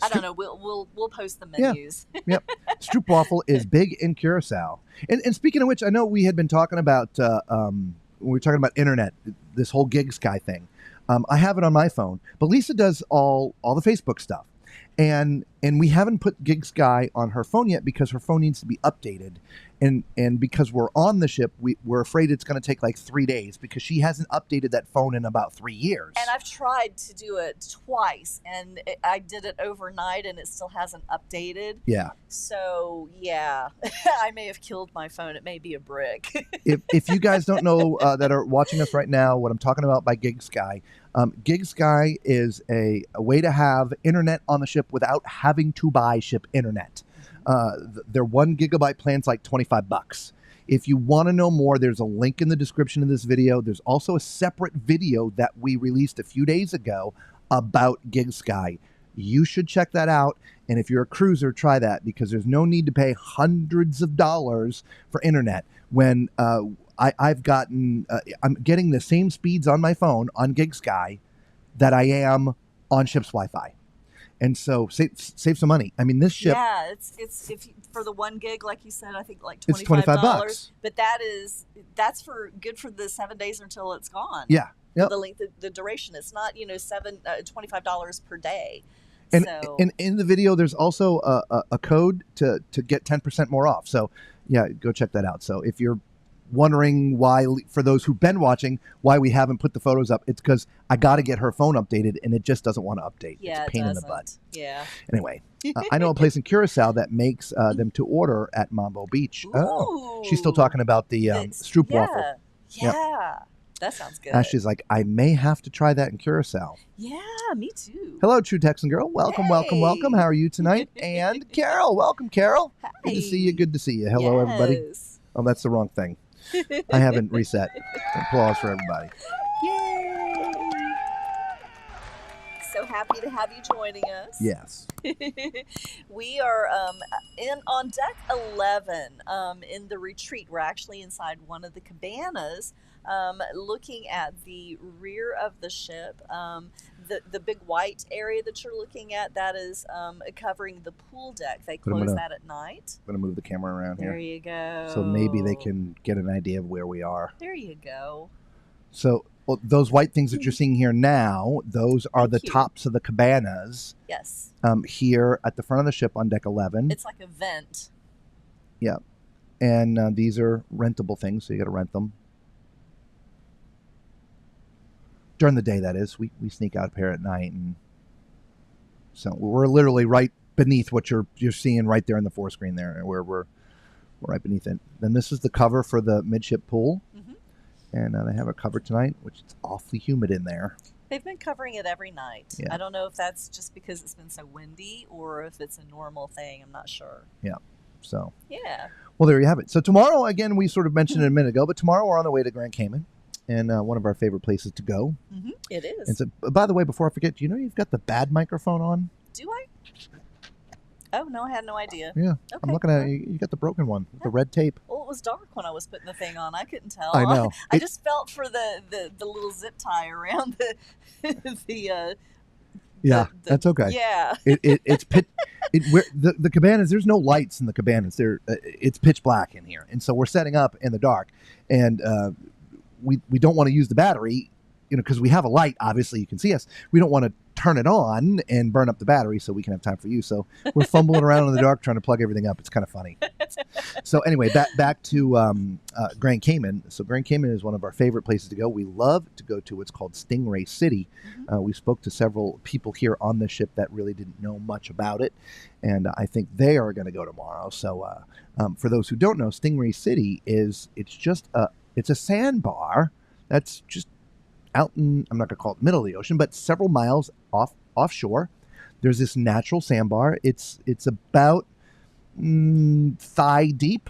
I don't know. We'll post the menus. Yep. Stroopwafel is big in Curacao. And speaking of which, I know we had been talking about when we were talking about internet, this whole Gig Sky thing. I have it on my phone, but Lisa does all the Facebook stuff. And we haven't put Gig Sky on her phone yet, because her phone needs to be updated. And because we're on the ship, we're afraid it's going to take like 3 days, because she hasn't updated that phone in about 3 years. And I've tried to do it twice, and I did it overnight, and it still hasn't updated. Yeah. So yeah, I may have killed my phone. It may be a brick. If you guys don't know that are watching us right now, what I'm talking about by Gig Sky, Gig Sky is a way to have internet on the ship without having to buy ship internet. Their 1 gigabyte plan's like $25. If you want to know more, there's a link in the description of this video. There's also a separate video that we released a few days ago about Gig Sky. You should check that out. And if you're a cruiser, try that, because there's no need to pay hundreds of dollars for internet when I'm getting the same speeds on my phone on Gig Sky that I am on ship's Wi-Fi. And so save some money. I mean, this ship. Yeah, it's if you, for the 1 gig, like you said, I think like $25. It's $25. But that's good for the 7 days until it's gone. Yeah. Yep. The length, the duration. It's not $25 per day. And So in the video, there's also a code to get 10% more off. So yeah, go check that out. So if you're wondering why, for those who've been watching, why we haven't put the photos up, it's because I got to get her phone updated and it just doesn't want to update. yeah, It's a pain it in the doesn't. butt. Yeah. Anyway, I know a place in Curacao that makes them to order at Mambo Beach. Oh, she's still talking about the Stroop waffle. Yeah. Yep. That sounds good. Ashley's like, I may have to try that in Curacao. Yeah, me too. Hello, True Texan Girl. Welcome, welcome, welcome. How are you tonight? And Carol. Welcome, Carol. Good to see you. Good to see you. Hello, everybody. Yes. Oh, that's the wrong thing. I haven't reset. Applause for everybody. Yay! So happy to have you joining us. Yes. We are on deck 11 in the retreat. We're actually inside one of the cabanas, looking at the rear of the ship. The big white area that you're looking at, that is covering the pool deck. They close that at night. I'm going to move the camera around here. There you go. So maybe they can get an idea of where we are. There you go. So those white things that you're seeing here now, those are the tops of the cabanas. Yes. Here at the front of the ship on deck 11. It's like a vent. Yeah. And these are rentable things, so you got to rent them. During the day, that is. We sneak out here at night, and so we're literally right beneath what you're seeing right there in the forescreen there, where we're right beneath it. Then this is the cover for the midship pool, and they have a cover tonight, which is awfully humid in there. They've been covering it every night. Yeah. I don't know if that's just because it's been so windy or if it's a normal thing. I'm not sure. Yeah. So. Yeah. Well, there you have it. So tomorrow, again, we sort of mentioned it a minute ago, but tomorrow we're on the way to Grand Cayman. And one of our favorite places to go. It is. And so, by the way, before I forget, do you know you've got the bad microphone on? Do I? Oh, no, I had no idea. Yeah. Okay. I'm looking at it. You got the broken one, the red tape. Well, it was dark when I was putting the thing on. I couldn't tell. I know. I just felt for the little zip tie around the that's okay. Yeah. It's the cabanas. There's no lights in the cabanas. It's pitch black in here, and so we're setting up in the dark, and we don't want to use the battery, because we have a light. Obviously, you can see us. We don't want to turn it on and burn up the battery so we can have time for you. So we're fumbling around in the dark trying to plug everything up. It's kind of funny. So anyway, back to Grand Cayman. So Grand Cayman is one of our favorite places to go. We love to go to what's called Stingray City. We spoke to several people here on the ship that really didn't know much about it, and I think they are going to go tomorrow. So for those who don't know, Stingray City it's a sandbar that's just out in, I'm not going to call it middle of the ocean, but several miles offshore. There's this natural sandbar. It's about thigh deep.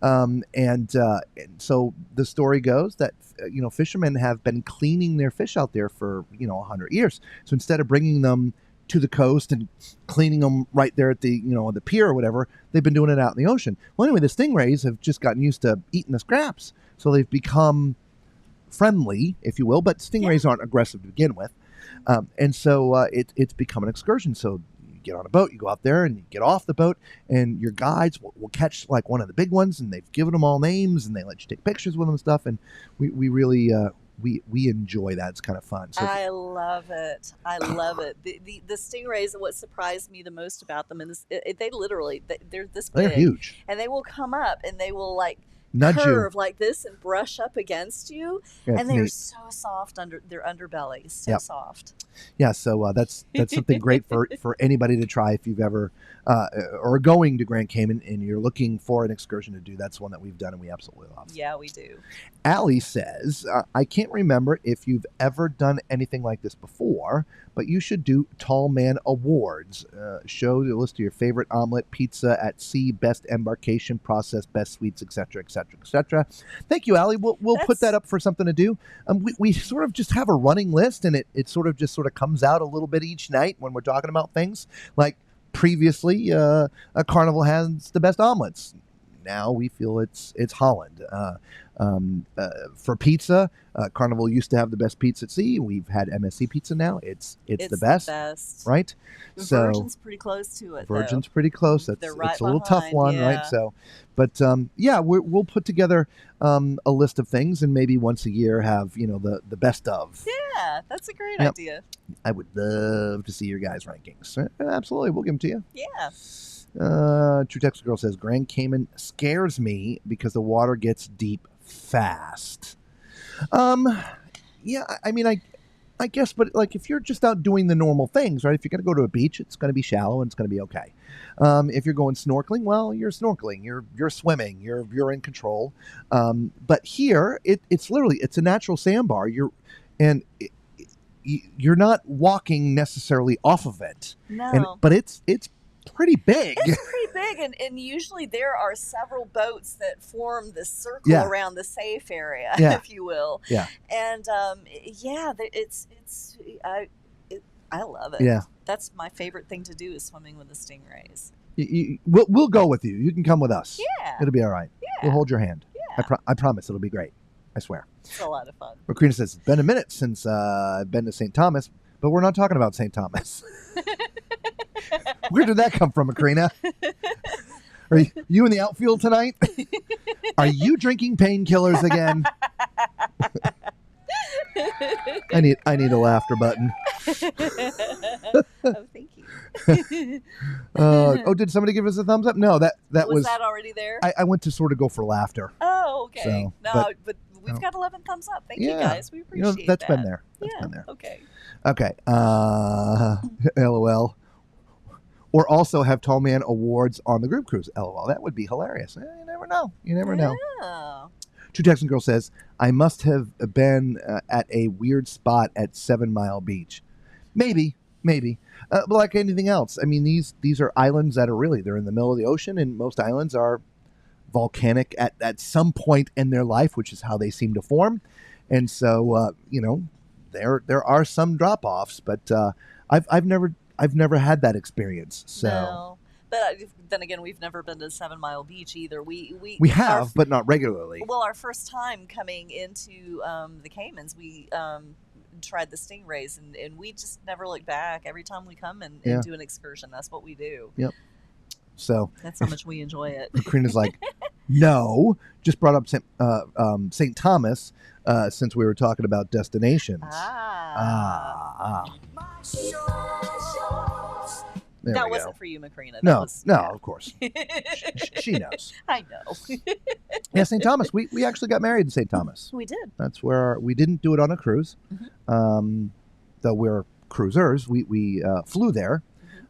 And so the story goes that, fishermen have been cleaning their fish out there for, 100 years. So instead of bringing them to the coast and cleaning them right there at the, the pier or whatever, they've been doing it out in the ocean. Well, anyway, the stingrays have just gotten used to eating the scraps. So they've become friendly, if you will, but stingrays aren't aggressive to begin with. And so it's become an excursion. So you get on a boat, you go out there and you get off the boat, and your guides will catch like one of the big ones, and they've given them all names, and they let you take pictures with them and stuff. And we really, we enjoy that. It's kind of fun. So I love it. I love it. The stingrays, what surprised me the most about them is they're this big. they're huge. And they will come up and they will like Nudge curve you. like this and brush up against you, Yeah, and they're neat. so soft under their underbelly, so Yep. soft. Yeah, so that's something great for anybody to try if you've ever or going to Grand Cayman and you're looking for an excursion to do. That's one that we've done and we absolutely love. Yeah, we do. Allie says, I can't remember if you've ever done anything like this before, but you should do Tall Man Awards. Show the list of your favorite omelet, pizza at sea, best embarkation process, best sweets, etc., etc., etc. Thank you, Allie. We'll put that up for something to do. We sort of just have a running list, and it sort of comes out a little bit each night when we're talking about things. Like previously, a Carnival has the best omelets. Now we feel it's Holland. For pizza, Carnival used to have the best pizza at sea. We've had MSC pizza now. It's the best, right? So Virgin's pretty close to it. Virgin's pretty close. They're right it's a little tough behind, one, yeah. right? So, but we'll put together a list of things, and maybe once a year have the best of. Yeah, that's a great Yep. idea. I would love to see your guys' rankings. Absolutely, we'll give them to you. Yeah. True Texas Girl says Grand Cayman scares me because the water gets deep fast. Yeah, I mean, I guess, but like if you're just out doing the normal things, right? If you're going to go to a beach, it's going to be shallow and it's going to be okay. If you're going snorkeling, well, you're snorkeling, you're swimming, you're in control. But here, it's literally a natural sandbar. You're not walking necessarily off of it. No. But it's pretty big. It's pretty big, and usually there are several boats that form this circle Yeah. around the safe area, Yeah. if you will. Yeah. And I love it. Yeah. That's my favorite thing to do is swimming with the stingrays. We'll go with you. You can come with us. Yeah. It'll be all right. Yeah. We'll hold your hand. Yeah. I promise it'll be great. I swear. It's a lot of fun. Macrina says, it's been a minute since I've been to St. Thomas, but we're not talking about St. Thomas. Where did that come from, Macrina? Are you in the outfield tonight? Are you drinking painkillers again? I need a laughter button. Oh, thank you. Did somebody give us a thumbs up? No, that was that already there? I went to sort of go for laughter. Oh, okay. So, no, but we've got 11 thumbs up. Thank you guys. We appreciate that's that. been there. That's Yeah. been there. Okay. Okay. LOL. Or also have Tall Man Awards on the group cruise. LOL. That would be hilarious. You never know. You never know. Oh. True Texan Girl says, I must have been at a weird spot at 7 Mile Beach. Maybe. But like anything else, I mean, these are islands that are they're in the middle of the ocean, and most islands are volcanic at some point in their life, which is how they seem to form. And so, there are some drop-offs, but I've never had that experience. So. No. But then again, we've never been to 7 Mile Beach either. We have, but not regularly. Well, our first time coming into the Caymans, we tried the stingrays, and we just never look back. Every time we come and do an excursion, that's what we do. Yep. So that's how much we enjoy it. Macrina's like, no, just brought up St. Thomas since we were talking about destinations. There that we wasn't go. for you, Macrina. No, of course. She knows. I know. Yeah, St. Thomas. We actually got married in St. Thomas. We did. That's where we didn't do it on a cruise. Mm-hmm. Though we're cruisers, we flew there.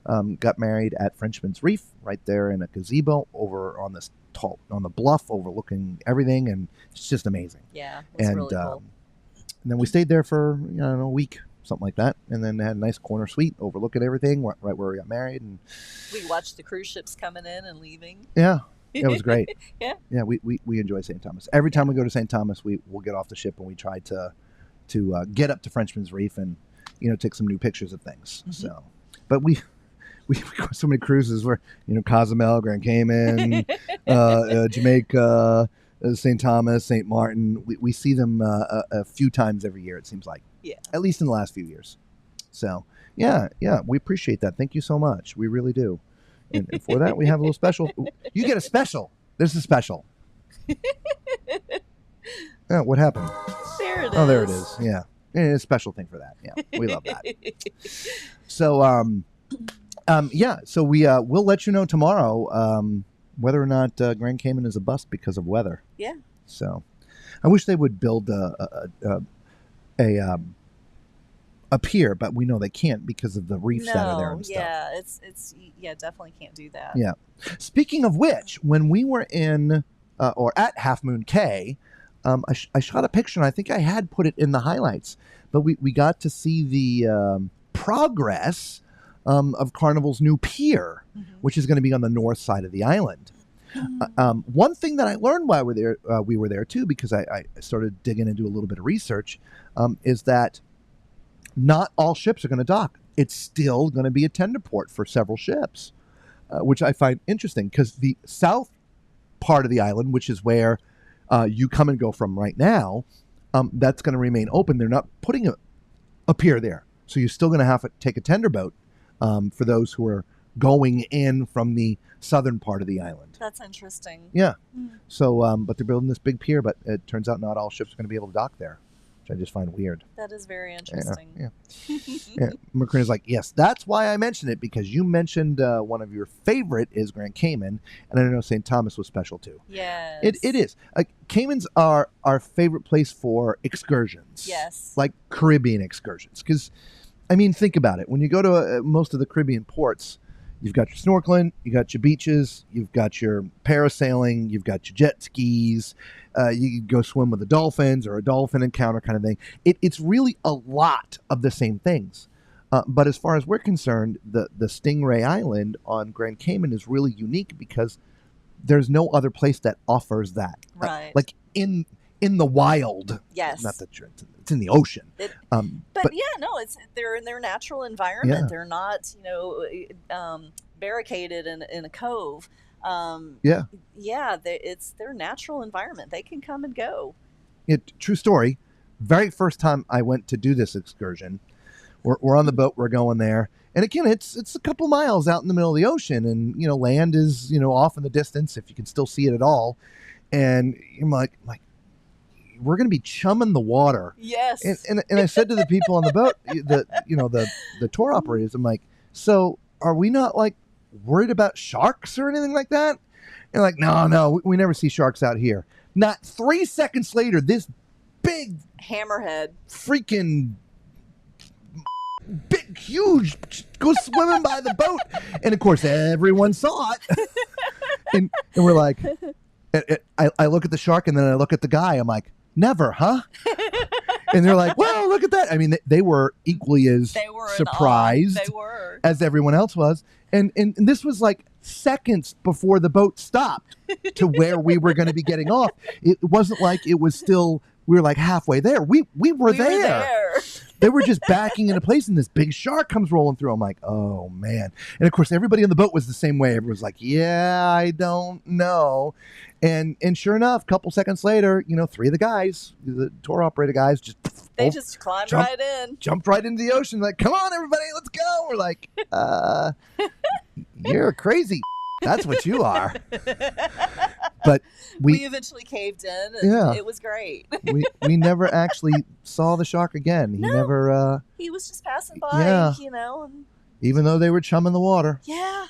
Got married at Frenchman's Reef, right there in a gazebo over on this on the bluff overlooking everything, and it's just amazing. Yeah, it's really cool. And then we stayed there for a week, something like that, and then had a nice corner suite overlooking everything, right where we got married. And we watched the cruise ships coming in and leaving. Yeah, it was great. Yeah, we enjoy St. Thomas. Every time we go to St. Thomas, we'll get off the ship and we try to get up to Frenchman's Reef and take some new pictures of things. Mm-hmm. So, but we go so many cruises where Cozumel, Grand Cayman, Jamaica, St. Thomas, St. Martin. We see them a few times every year, it seems like. Yeah. At least in the last few years. So, yeah, we appreciate that. Thank you so much. We really do. And for that, we have a little special. You get a special. This is special. Oh, what happened? There it is. Oh, there it is. Yeah. And a special thing for that. Yeah. We love that. So, so we'll let you know tomorrow whether or not Grand Cayman is a bust because of weather. Yeah. So, I wish they would build a pier, but we know they can't because of the reefs that are there and stuff. Yeah, it's definitely can't do that. Yeah. Speaking of which, when we were in or at Half Moon Cay, I shot a picture, and I think I had put it in the highlights, but we got to see the progress of Carnival's new pier, which is going to be on the north side of the island. One thing that I learned while we were there too, because I started digging into a little bit of research, is that not all ships are going to dock. It's still going to be a tender port for several ships, which I find interesting because the south part of the island, which is where you come and go from right now, that's going to remain open. They're not putting a pier there. So you're still going to have to take a tender boat for those who are going in from the southern part of the island. That's interesting. Yeah. So, but they're building this big pier, but it turns out not all ships are going to be able to dock there, which I just find weird. That is very interesting. Yeah. Macrina's like, yes, that's why I mentioned it, because you mentioned one of your favorite is Grand Cayman, and I know St. Thomas was special too. Yes. It is. Caymans are our favorite place for excursions. Yes. Like Caribbean excursions. Because, I mean, think about it. When you go to most of the Caribbean ports, you've got your snorkeling, you got your beaches, you've got your parasailing, you've got your jet skis, you can go swim with the dolphins or a dolphin encounter kind of thing. It's really a lot of the same things. But as far as we're concerned, the Stingray Island on Grand Cayman is really unique because there's no other place that offers that. Right. Like in the wild. Yes. Not that it's in the ocean. But yeah, no, they're in their natural environment. Yeah. They're not, barricaded in a cove. Yeah. Yeah, it's their natural environment. They can come and go. True story. Very first time I went to do this excursion, we're on the boat, we're going there. And again, it's a couple miles out in the middle of the ocean, and, land is, off in the distance if you can still see it at all. And you're like, we're going to be chumming the water. Yes. And I said to the people on the boat, the tour operators, I'm like, so are we not worried about sharks or anything like that? And like, no, we never see sharks out here. Not 3 seconds later, this big hammerhead, freaking big, huge, goes swimming by the boat. And of course, everyone saw it. and we're like, I look at the shark and then I look at the guy. I'm like, never, huh? And they're like, well, look at that. I mean, they were equally as surprised as everyone else was. And this was like seconds before the boat stopped to where we were going to be getting off. It wasn't like it was still, we were like halfway there. We were there. They were just backing into place, and this big shark comes rolling through. I'm like, oh, man. And, of course, everybody on the boat was the same way. Everyone was like, yeah, I don't know. And sure enough, a couple seconds later, 3 of the guys, the tour operator guys, just climbed right in. Jumped right into the ocean. Like, come on, everybody, let's go. We're like, you're crazy. That's what you are. But we eventually caved in, and it was great. we never actually saw the shark again. He never. He was just passing by, And even though they were chumming the water. Yeah.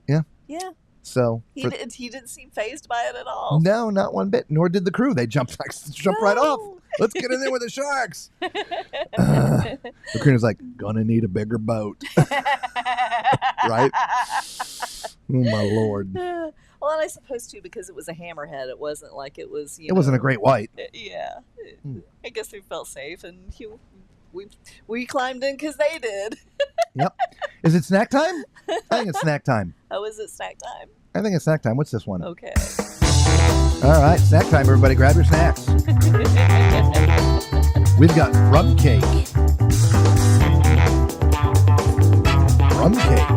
Yeah. Yeah. So he didn't seem fazed by it at all. No, not one bit. Nor did the crew. They jumped right off. Let's get in there with the sharks. The crew's like, gonna need a bigger boat, right? Oh my Lord. Well, and I suppose too, because it was a hammerhead, it wasn't like it was. It wasn't a great white. Yeah, I guess we felt safe, and we climbed in because they did. Yep. Is it snack time? I think it's snack time. Oh, is it snack time? I think it's snack time. What's this one? Okay. All right, snack time, everybody. Grab your snacks. We've got rum cake. Rum cake.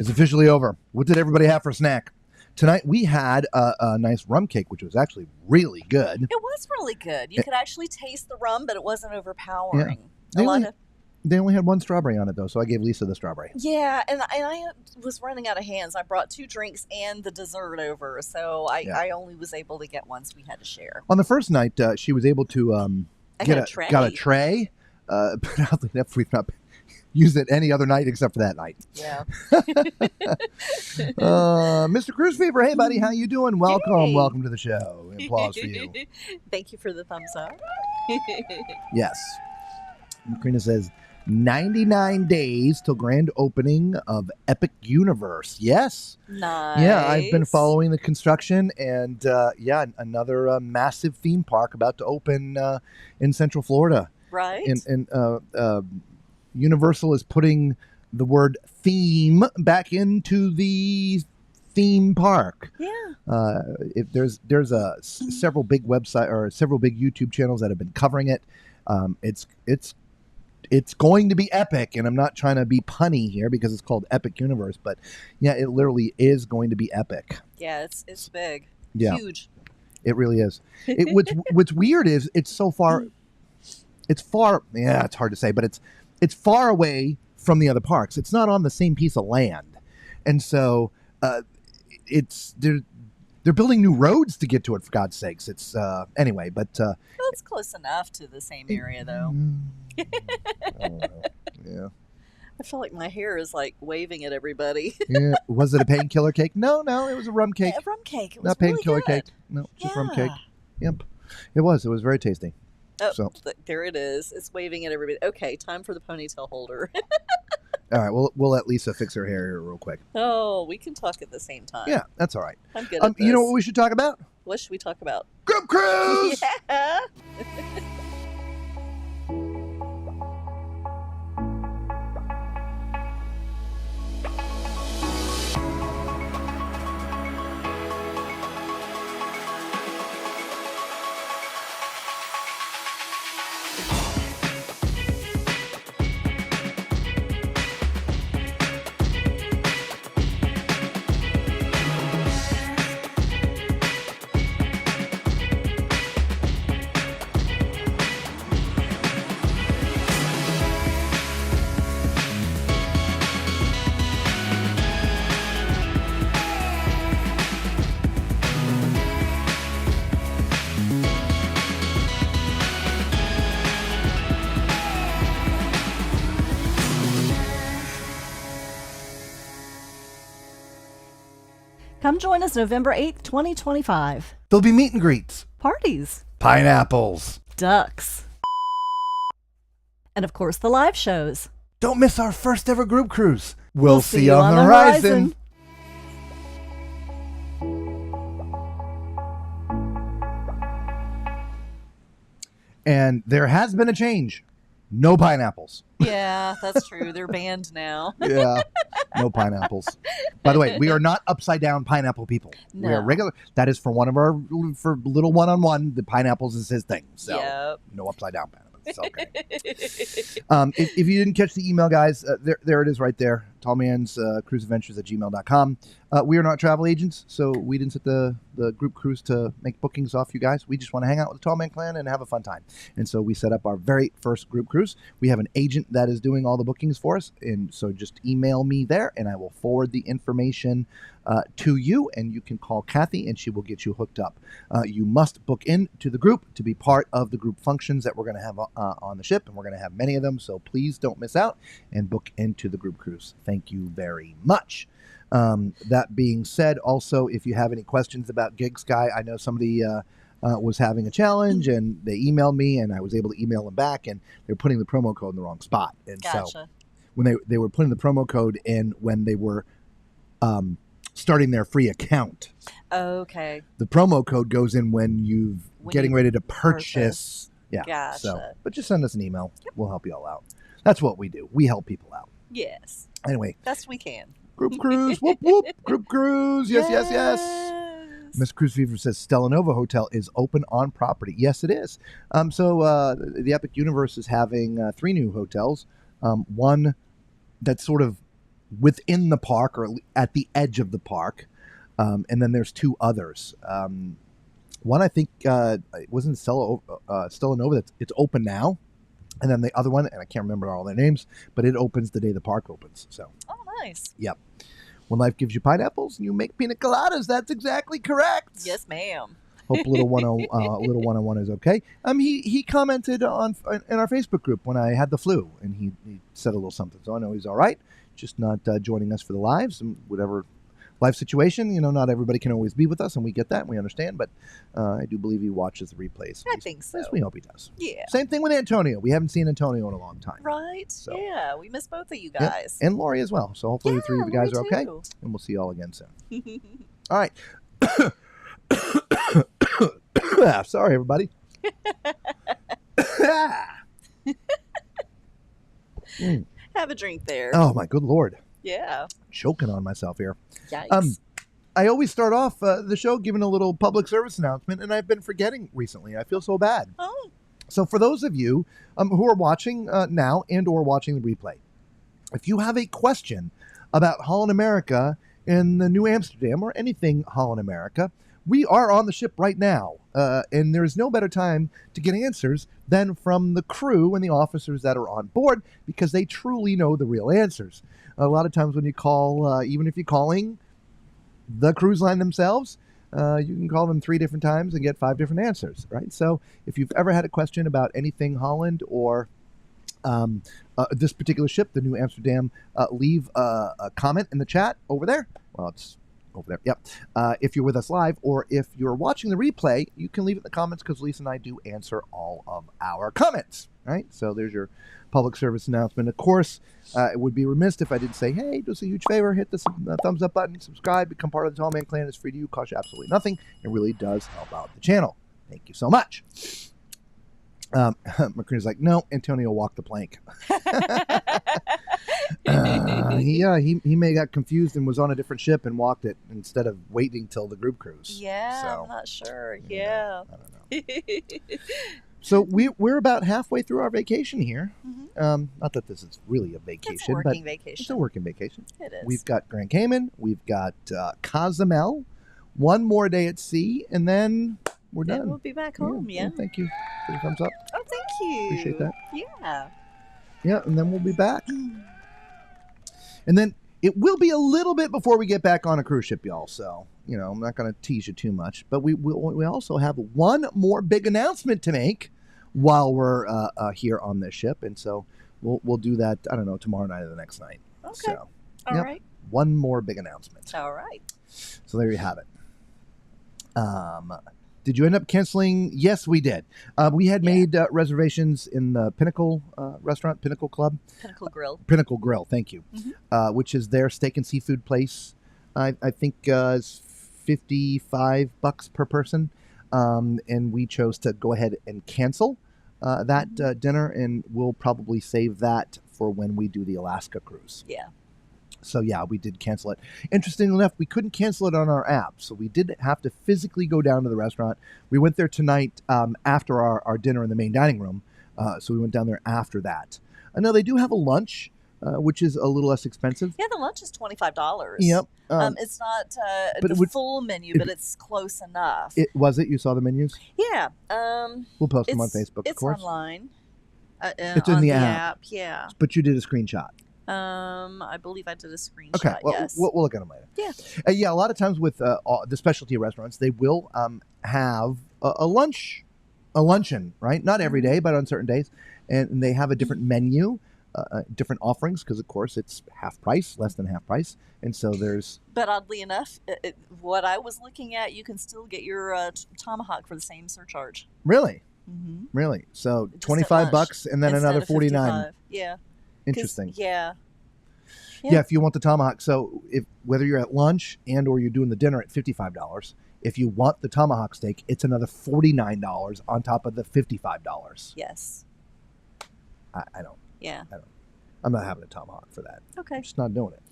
It's officially over. What did everybody have for a snack? Tonight we had a nice rum cake, which was actually really good. It was really good. You could actually taste the rum, but it wasn't overpowering. Yeah. They only had one strawberry on it, though, so I gave Lisa the strawberry. Yeah, and I was running out of hands. I brought 2 drinks and the dessert over, so I only was able to get one, so we had to share. On the first night, she was able to got a tray. But oddly enough, we've not used it any other night except for that night. Yeah. Mr. Cruise Fever, hey, buddy, how you doing? Welcome. Hey. Welcome to the show. Applause for you. Thank you for the thumbs up. Yes. Macrina says, 99 days till grand opening of Epic Universe. Yes. Nice. Yeah, I've been following the construction, and another massive theme park about to open in Central Florida. Right. And Universal is putting the word theme back into the theme park. Yeah. If there's several big website or several big YouTube channels that have been covering it. It's going to be epic, and I'm not trying to be punny here because it's called Epic Universe, but yeah, it literally is going to be epic. Yeah, it's big. Yeah. Huge. It really is. What's weird is it's so far. It's far. Yeah, it's hard to say, but it's far away from the other parks. It's not on the same piece of land, and so they're building new roads to get to it. For God's sakes, it's anyway. But Well, it's close enough to the same area, though. I don't know. Yeah. I feel like my hair is like waving at everybody. Yeah. Was it a painkiller cake? No, it was a rum cake. A rum cake. It was Not painkiller really good. cake. No, just rum cake. Yep. It was very tasty. Oh, So. there it is. It's waving at everybody. Okay, time for the ponytail holder. All right, we'll let Lisa fix her hair here real quick. Oh, we can talk at the same time. Yeah, that's all right. I'm good at this. You know what we should talk about? What should we talk about? Group cruise. Yeah. Come join us November 8th, 2025. There'll be meet and greets, Parties. pineapples. Ducks. And of course, the live shows. Don't miss our first ever group cruise. We'll see you on the horizon. And there has been a change. No pineapples. Yeah, that's true. They're banned now. Yeah, no pineapples. By the way, we are not upside down pineapple people. We are No. regular. That is for for little one-on-one. The pineapples is his thing. So Yep. no upside down pineapples. It's okay. If you didn't catch the email, guys, there it is right there. Tallman's cruiseadventures@gmail.com. We are not travel agents, so we didn't set the group cruise to make bookings off you guys. We just want to hang out with the Tallman clan and have a fun time. And so we set up our very first group cruise. We have an agent that is doing all the bookings for us. And so just email me there and I will forward the information to you. And you can call Kathy and she will get you hooked up. You must book into the group to be part of the group functions that we're going to have on the ship. And we're going to have many of them. So please don't miss out and book into the group cruise. Thank you very much. That being said, also, if you have any questions about Gig Sky, I know somebody was having a challenge and they emailed me and I was able to email them back and they're putting the promo code in the wrong spot. And so Gotcha. when they were putting the promo code in when they were starting their free account, Okay. the promo code goes in when getting ready to purchase. Yeah. Gotcha. So, but just send us an email. We'll help you all out. That's what we do. We help people out. Yes. Anyway, Best we can. group cruise. Whoop, whoop. Group cruise. Yes. Miss Cruise Fever says Stellanova Hotel is open on property. Yes, it is. So the Epic Universe is having 3 new hotels. One that's sort of within the park or at the edge of the park. And then there's 2 others. One, I think, it wasn't still Nova. It's open now. And then the other one, and I can't remember all their names, but it opens the day the park opens. So, Oh, nice. yep. When life gives you pineapples, you make pina coladas. That's exactly correct. Yes, ma'am. Hope little 101 is okay. He commented in our Facebook group when I had the flu, and he said a little something. So I know he's all right. Just not joining us for the lives and whatever life situation. Not everybody can always be with us, and we get that, and we understand. But I do believe he watches the replays. I think so. At least we hope he does. Yeah. Same thing with Antonio. We haven't seen Antonio in a long time. Right. So. Yeah, we miss both of you Yep. guys. And Lori as well. So hopefully the 3 of you guys are Lori okay, too. and we'll see you all again soon. All right. Sorry, everybody. Have a drink there. Oh, my good Lord. Yeah. Choking on myself here. Yikes. I always start off the show giving a little public service announcement, and I've been forgetting recently. I feel so bad. Oh. So for those of you who are watching now and or watching the replay, if you have a question about Holland America in the New Amsterdam or anything Holland America, we are on the ship right now, and there is no better time to get answers than from the crew and the officers that are on board, because they truly know the real answers. A lot of times when you call, even if you're calling the cruise line themselves, you can call them 3 different times and get 5 different answers, right? So if you've ever had a question about anything Holland or this particular ship, the New Amsterdam, leave a comment in the chat over there. Well, it's over there. Yep. If you're with us live, or if you're watching the replay, you can leave it in the comments, because Lisa and I do answer all of our comments, right? So there's your public service announcement. Of course, it would be remiss if I didn't say, hey, do us a huge favor, hit the thumbs up button, subscribe, become part of the Tall Man Clan. It's free to you, costs you absolutely nothing. It really does help out the channel. Thank you so much. Macrina's like, no, Antonio walked the plank. He may have got confused and was on a different ship and walked it instead of waiting till the group cruise. Yeah, So, I'm not sure. Yeah. I don't know. So we're about halfway through our vacation here. Not that this is really a vacation, It's a working but vacation. it's a working vacation. It is. We've got Grand Cayman, we've got Cozumel, 1 more day at sea, and then we're Then done. we'll be back home. Yeah. Thank you for the thumbs up. Oh, thank you. Appreciate that. Yeah. Yeah, and then we'll be back. And then it will be a little bit before we get back on a cruise ship, y'all. So, I'm not going to tease you too much. But we also have one more big announcement to make while we're here on this ship. And so we'll do that, I don't know, tomorrow night or the next night. Okay. So, All yep, right. one more big announcement. All right. So there you have it. Did you end up canceling? Yes, we did. We had made reservations in the Pinnacle restaurant, Pinnacle Club. Pinnacle Grill. Pinnacle Grill, thank you. Which is their steak and seafood place. I think is $55 per person. And we chose to go ahead and cancel that dinner, and we'll probably save that for when we do the Alaska cruise. Yeah. So yeah, we did cancel it. Interestingly enough, we couldn't cancel it on our app, so we did have to physically go down to the restaurant. We went there tonight after our dinner in the main dining room, so we went down there after that. I know they do have a lunch, which is a little less expensive. Yeah, the lunch is $25. Yep. It's not but the full menu, but it's close enough. Was it? You saw the menus? Yeah. We'll post them on Facebook, of course. It's online. It's in on the app. Yeah. But you did a screenshot. I believe I did a screenshot. Okay, well, yes. we'll look at them later. Yeah. Yeah, a lot of times with the specialty restaurants, they will have a luncheon, right? Not every day, but on certain days. And they have a different menu, different offerings, because, of course, it's half price, less than half price. And so there's... But oddly enough, what I was looking at, you can still get your tomahawk for the same surcharge. Really? Mm-hmm. Really? So Just at $25 lunch and then instead another of $49. $55. Yeah. Interesting. Yeah. Yeah, if you want the tomahawk. So whether you're at lunch and or you're doing the dinner at $55, if you want the tomahawk steak, it's another $49 on top of the $55. Yes. I don't. Yeah. I'm not having a tomahawk for that. Okay. I'm just not doing it.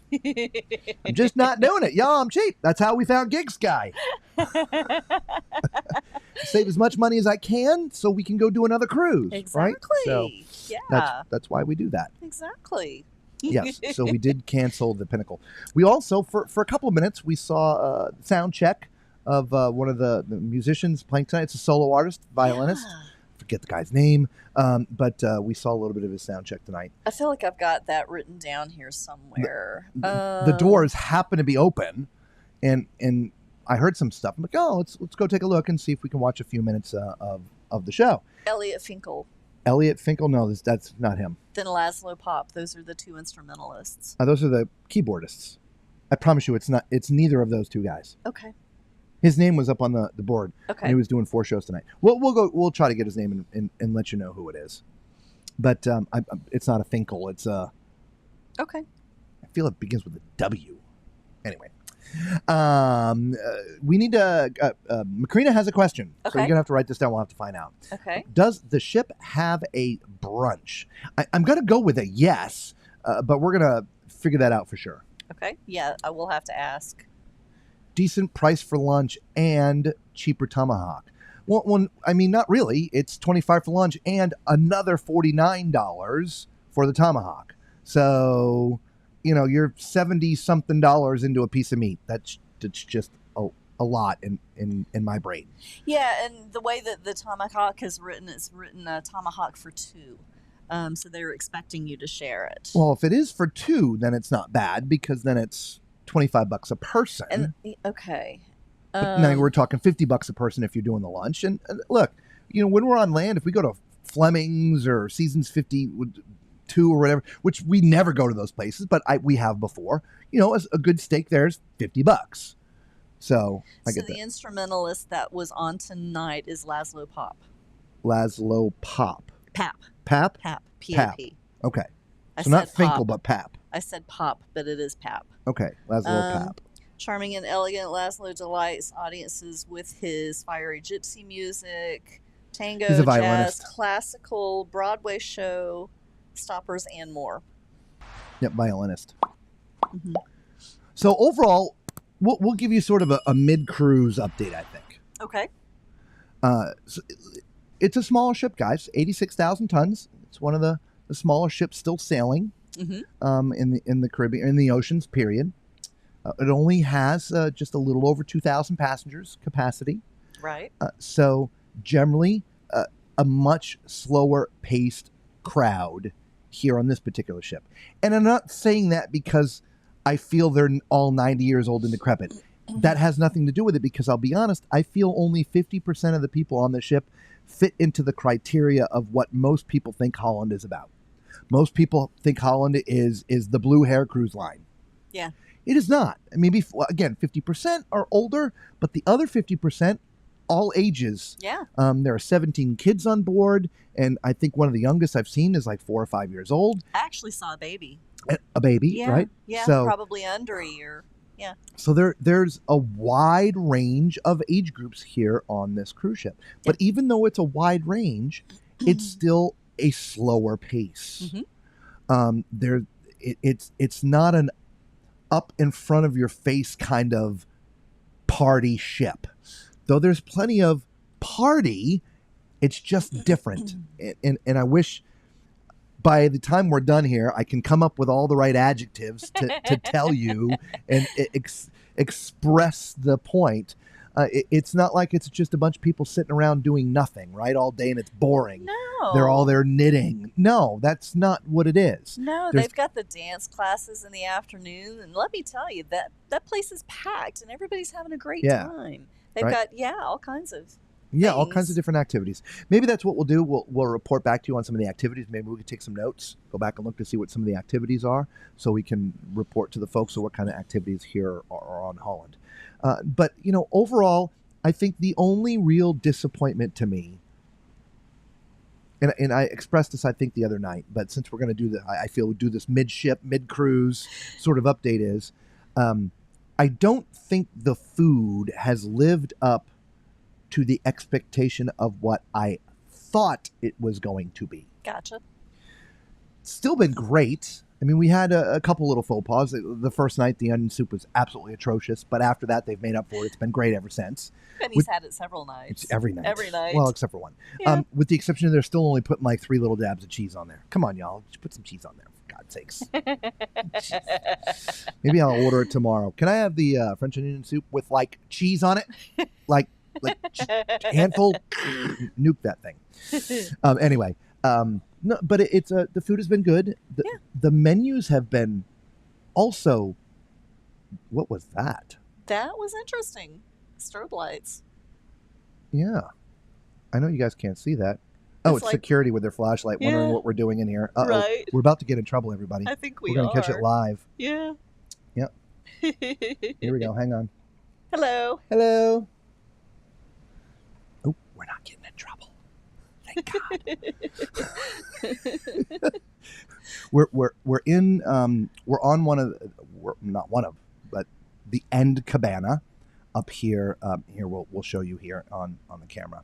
I'm just not doing it. Y'all, I'm cheap. That's how we found Gig Sky. Save as much money as I can so we can go do another cruise. Exactly. Right? So yeah. that's why we do that. Exactly. Yes, so we did cancel the Pinnacle. We also, for a couple of minutes, we saw sound check of one of the musicians playing tonight. It's a solo artist, violinist. Yeah. Forget the guy's name, but we saw a little bit of his sound check tonight. I feel like I've got that written down here somewhere. The doors happen to be open, and I heard some stuff. I'm like, oh, let's go take a look and see if we can watch a few minutes of the show. Elliot Finkel. Elliot Finkel? No, that's not him. Then Laszlo Pop. Those are the two instrumentalists. Those are the keyboardists. I promise you, it's not. It's neither of those two guys. Okay. His name was up on the board. Okay. And he was doing 4 shows tonight. We'll try to get his name and let you know who it is. But it's not a Finkel. It's a. Okay. I feel it begins with a W. Anyway. We need to. Macrina has a question. So Okay. you're gonna have to write this down. We'll have to find out. Okay. Does the ship have a brunch? I'm gonna go with a yes, but we're gonna figure that out for sure. Okay. Yeah, I will have to ask. Decent price for lunch and cheaper tomahawk. Well, I mean, not really. It's $25 for lunch and another $49 for the tomahawk. So, you're $70-something into a piece of meat. That's just a lot in my brain. Yeah, and the way that the tomahawk is written, it's written tomahawk for 2. So they're expecting you to share it. Well, if it is for 2, then it's not bad because then it's $25 a person. And okay. But now we're talking $50 a person if you're doing the lunch. And look, when we're on land, if we go to Fleming's or Seasons 52 or whatever, which we never go to those places, but we have before, a good steak there is $50. So I get the that. Instrumentalist that was on tonight is Laszlo Pop. Laszlo Pop. Pap. Pap? Pap. P-A-P. Okay. I So not said Finkel, Pop. but Pap. I said Pop, but it is Pap. Okay. Laszlo Pap. Charming and elegant, Laszlo delights audiences with his fiery gypsy music, tango, He's a jazz, violinist. classical, Broadway show, stoppers, and more. Yep, violinist. Mhm. So overall, we'll give you sort of a mid-cruise update, I think. Okay. So it's a smaller ship, guys. 86,000 tons. It's one of the smaller ships still sailing in the Caribbean, in the oceans, period. It only has just a little over 2,000 passengers capacity. Right. So generally, a much slower paced crowd here on this particular ship. And I'm not saying that because I feel they're all 90 years old and decrepit. That has nothing to do with it because I'll be honest, I feel only 50% of the people on the ship fit into the criteria of what most people think Holland is about. Most people think Holland is the Blue Hair cruise line. Yeah. It is not. I mean, again, 50% are older, but the other 50%, all ages. Yeah. There are 17 kids on board, and I think one of the youngest I've seen is like 4 or 5 years old. I actually saw a baby. A baby, Yeah. right? Yeah, So, probably under a year. Yeah. So there's a wide range of age groups here on this cruise ship. But even though it's a wide range, it's still a slower pace. It's not an up in front of your face kind of party ship. Though there's plenty of party, it's just different. And I wish by the time we're done here, I can come up with all the right adjectives to tell you and express the point. It's not like it's just a bunch of people sitting around doing nothing, right, all day and it's boring. No. They're all there knitting. No, that's not what it is. No, There's- they've got the dance classes in the afternoon, and let me tell you that place is packed, and everybody's having a great Yeah. time. They've Right. got all kinds of Yeah, all things. kinds of different activities. Maybe that's what we'll do. We'll report back to you on some of the activities. Maybe we could take some notes, go back and look to see what some of the activities are, so we can report to the folks on what kind of activities here are on Holland. But overall, I think the only real disappointment to me, and I expressed this I think the other night, but since we're going to do the, I feel we'll do this mid-ship, mid-cruise sort of update is, I don't think the food has lived up to the expectation of what I thought it was going to be. Gotcha. It's still been great. I mean, we had a couple little faux pas. The first night, the onion soup was absolutely atrocious, but after that, they've made up for it. It's been great ever since. And he's had it several nights. It's every night. Every night. Well, except for one. Yeah. With the exception of they're still only putting like 3 little dabs of cheese on there. Come on, y'all. Just put some cheese on there. For God's sakes. Maybe I'll order it tomorrow. Can I have the French onion soup with like cheese on it? Like handful? Nuke that thing. Anyway, no, but it's the food has been good. The menus have been also. What was that? That was interesting. Strobe lights. Yeah, I know you guys can't see that. Oh, it's like, security with their flashlight, wondering what we're doing in here. Uh-oh. Right. We're about to get in trouble, everybody. I think we're going to catch it live. Yeah. Yep. Here we go. Hang on. Hello. Hello. Oh, we're not getting in trouble. Thank God. we're in we're on not one of, but the end cabana up here. Here we'll show you here on the camera.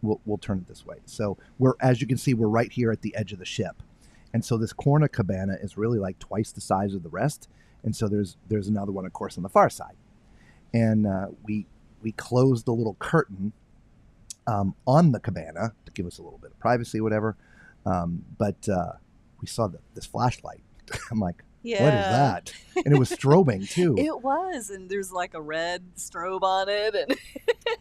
We'll turn it this way. So as you can see, we're right here at the edge of the ship, and so this corner cabana is really like twice the size of the rest. And so there's another one, of course, on the far side, and we closed the little curtain on the cabana to give us a little bit of privacy, whatever. But we saw this flashlight. I'm like, what is that? And it was strobing too. It was, and there's like a red strobe on it, and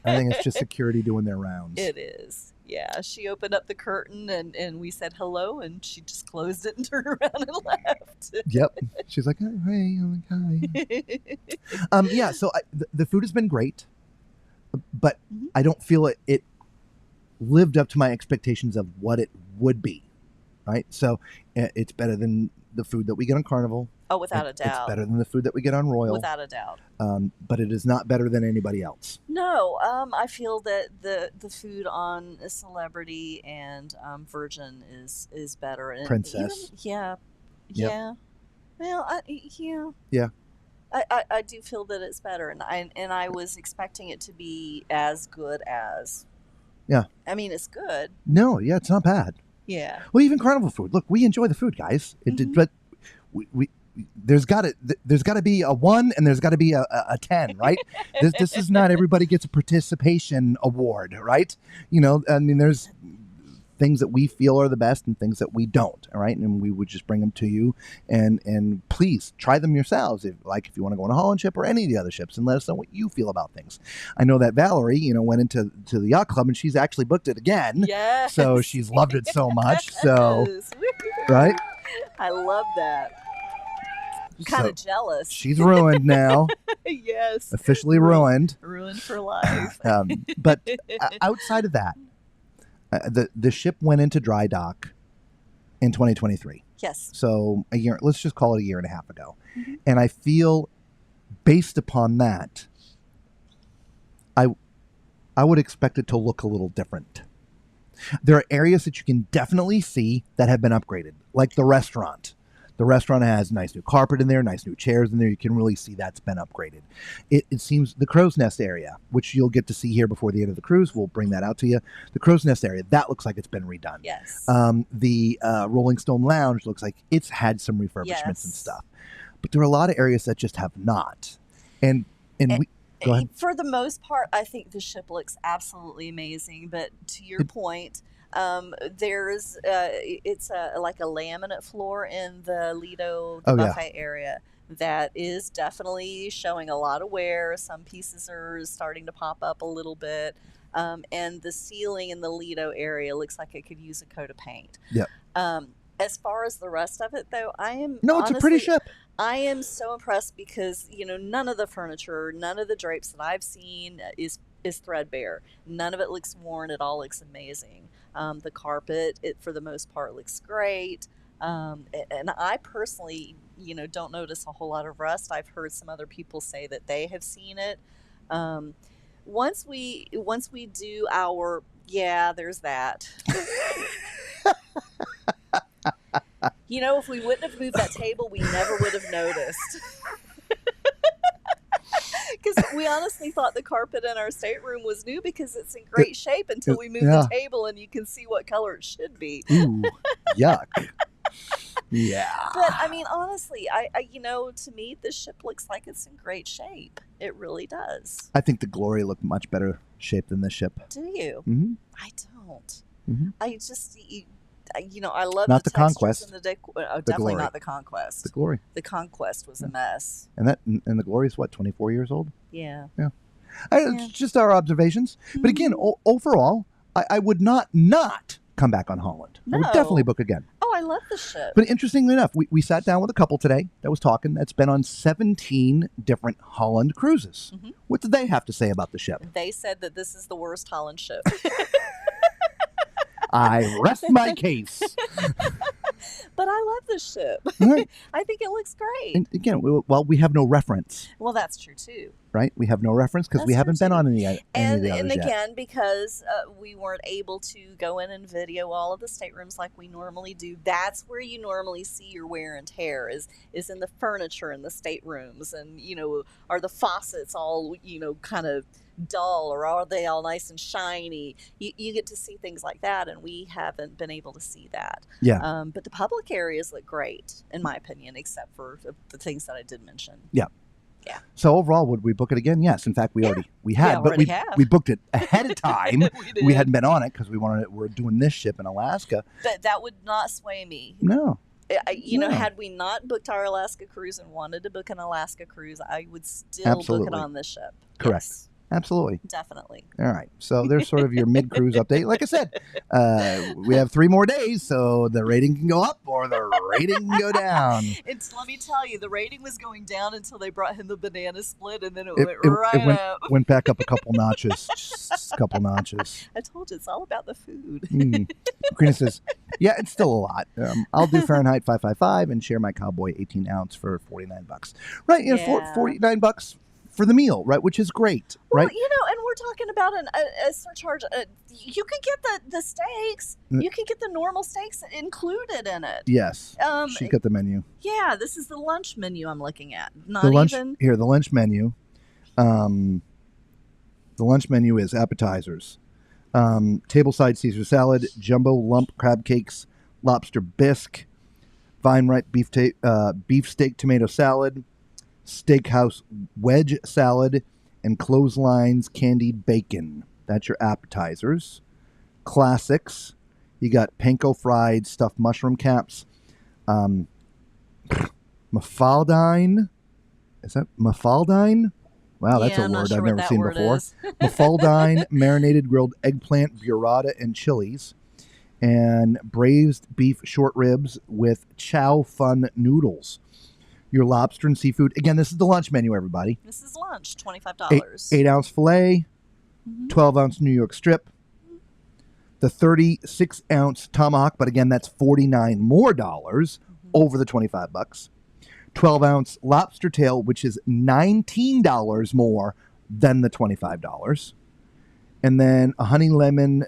I think it's just security doing their rounds. It is. Yeah, she opened up the curtain and we said hello, and she just closed it and turned around and left. Yep. She's like, oh, hey. I'm like, hi. Yeah, so the food has been great, but I don't feel it lived up to my expectations of what it would be, right? So it's better than the food that we get on Carnival. Oh, without a doubt. It's better than the food that we get on Royal. Without a doubt. But it is not better than anybody else. No, I feel that the food on Celebrity and Virgin is better. And Princess. Yeah. Yep. Yeah. Well, Yeah. I do feel that it's better, and I was expecting it to be as good as. Yeah. I mean, it's good. No, yeah, it's not bad. Yeah. Well, even Carnival food. Look, we enjoy the food, guys. But we there's got to be a 1 and there's got to be a 10, right? This is not everybody gets a participation award, right? You know, I mean, there's things that we feel are the best and things that we don't, all right? And we would just bring them to you, and please try them yourselves if you want to go on a Holland ship or any of the other ships, and let us know what you feel about things. I know that Valerie, went into the yacht club and she's actually booked it again. Yes. So she's loved it so much. So, right? I love that. I'm kind of jealous. She's ruined now. Yes. Officially ruined. Ruined for life. But outside of that, the ship went into dry dock in 2023. Yes. So a year, let's just call it a year and a half ago. Mm-hmm. And I feel based upon that, I would expect it to look a little different. There are areas that you can definitely see that have been upgraded, like the restaurant. The restaurant has nice new carpet in there, nice new chairs in there. You can really see that's been upgraded. It seems the crow's nest area, which you'll get to see here before the end of the cruise, we'll bring that out to you. The crow's nest area, that looks like it's been redone. Yes. The Rolling Stone Lounge looks like it's had some refurbishments and stuff. But there are a lot of areas that just have not. And we... Go ahead. For the most part, I think the ship looks absolutely amazing. But to your point, there's it's like a laminate floor in the Lido buffet area that is definitely showing a lot of wear. Some pieces are starting to pop up a little bit, and the ceiling in the Lido area looks like it could use a coat of paint. Yep. As far as the rest of it, though, it's a pretty ship. I am so impressed because, none of the furniture, none of the drapes that I've seen is threadbare. None of it looks worn. It all looks amazing. The carpet, for the most part, looks great. And I personally, don't notice a whole lot of rust. I've heard some other people say that they have seen it. Once we do our, there's that. If we wouldn't have moved that table, we never would have noticed. Because we honestly thought the carpet in our stateroom was new because it's in great shape until we moved the table and you can see what color it should be. Ooh, yuck. Yeah. But, I mean, honestly, I to me, this ship looks like it's in great shape. It really does. I think the Glory looked much better shape than this ship. Do you? Mm-hmm. I don't. Mm-hmm. I just... I love Not the the textures Conquest. and the definitely Glory. not the Conquest. The Glory. The Conquest was a mess. And the Glory is what, 24 years old? Yeah. It's just our observations. But again, overall, I would not come back on Holland. I would No. definitely book again. Oh, I love the ship. But interestingly enough, we sat down with a couple today that was talking that's been on 17 different Holland cruises. What did they have to say about the ship? They said that this is the worst Holland ship. I rest my case. But I love this ship. Right. I think it looks great. And again, we have no reference, Well, that's true too. right? We have no reference because we That's haven't true, been too. on any of the And others yet. again, because we weren't able to go in and video all of the staterooms like we normally do, that's where you normally see your wear and tear is in the furniture in the staterooms. And, are the faucets all, kind of dull, or are they all nice and shiny? You get to see things like that, and we haven't been able to see that. Yeah. But the public areas look great, in my opinion, except for the things that I did mention. Yeah. Yeah. So overall, would we book it again? Yes. In fact, we had, but already have. we booked it ahead of time. We We did. hadn't been on it because we're doing this ship in Alaska. That would not sway me. No. No. Had we not booked our Alaska cruise and wanted to book an Alaska cruise, I would still Absolutely. book it on this ship. Correct. Yes, Absolutely. definitely. All right. So there's sort of your mid-cruise update. Like I said, we have 3 more days, so the rating can go up or the rating can go down. Let me tell you, the rating was going down until they brought him the banana split, and then it It, went it- right it went, up. went back up a couple notches. Just a couple notches. I told you, it's all about the food. Karina says, yeah, it's still a lot. I'll do Fahrenheit 555 and share my Cowboy 18 ounce for $49. Right. Yeah. $49 for the meal, right? Which is great, Well, right? and we're talking about a surcharge. You can get the steaks. You can get the normal steaks included in it. Yes. Um, She's got the menu. Yeah, this is the lunch menu I'm looking at. Not The lunch even. here, the lunch menu. The lunch menu is appetizers. Tableside Caesar salad, jumbo lump crab cakes, lobster bisque, vine ripe beef steak tomato salad, steakhouse wedge salad, and clotheslines candied bacon. That's your appetizers. Classics, you got panko fried stuffed mushroom caps, mafaldine. Is that mafaldine? Wow, that's Yeah, a I'm not word sure I've what never that seen word before. is. Mafaldine, marinated grilled eggplant, burrata, and chilies, and braised beef short ribs with chow fun noodles. Your lobster and seafood. Again, this is the lunch menu, everybody. This is lunch, $25. 8-ounce filet, 12-ounce New York strip, the 36-ounce tomahawk, but again, that's $49 more over the $25. 12-ounce lobster tail, which is $19 more than the $25. And then a honey lemon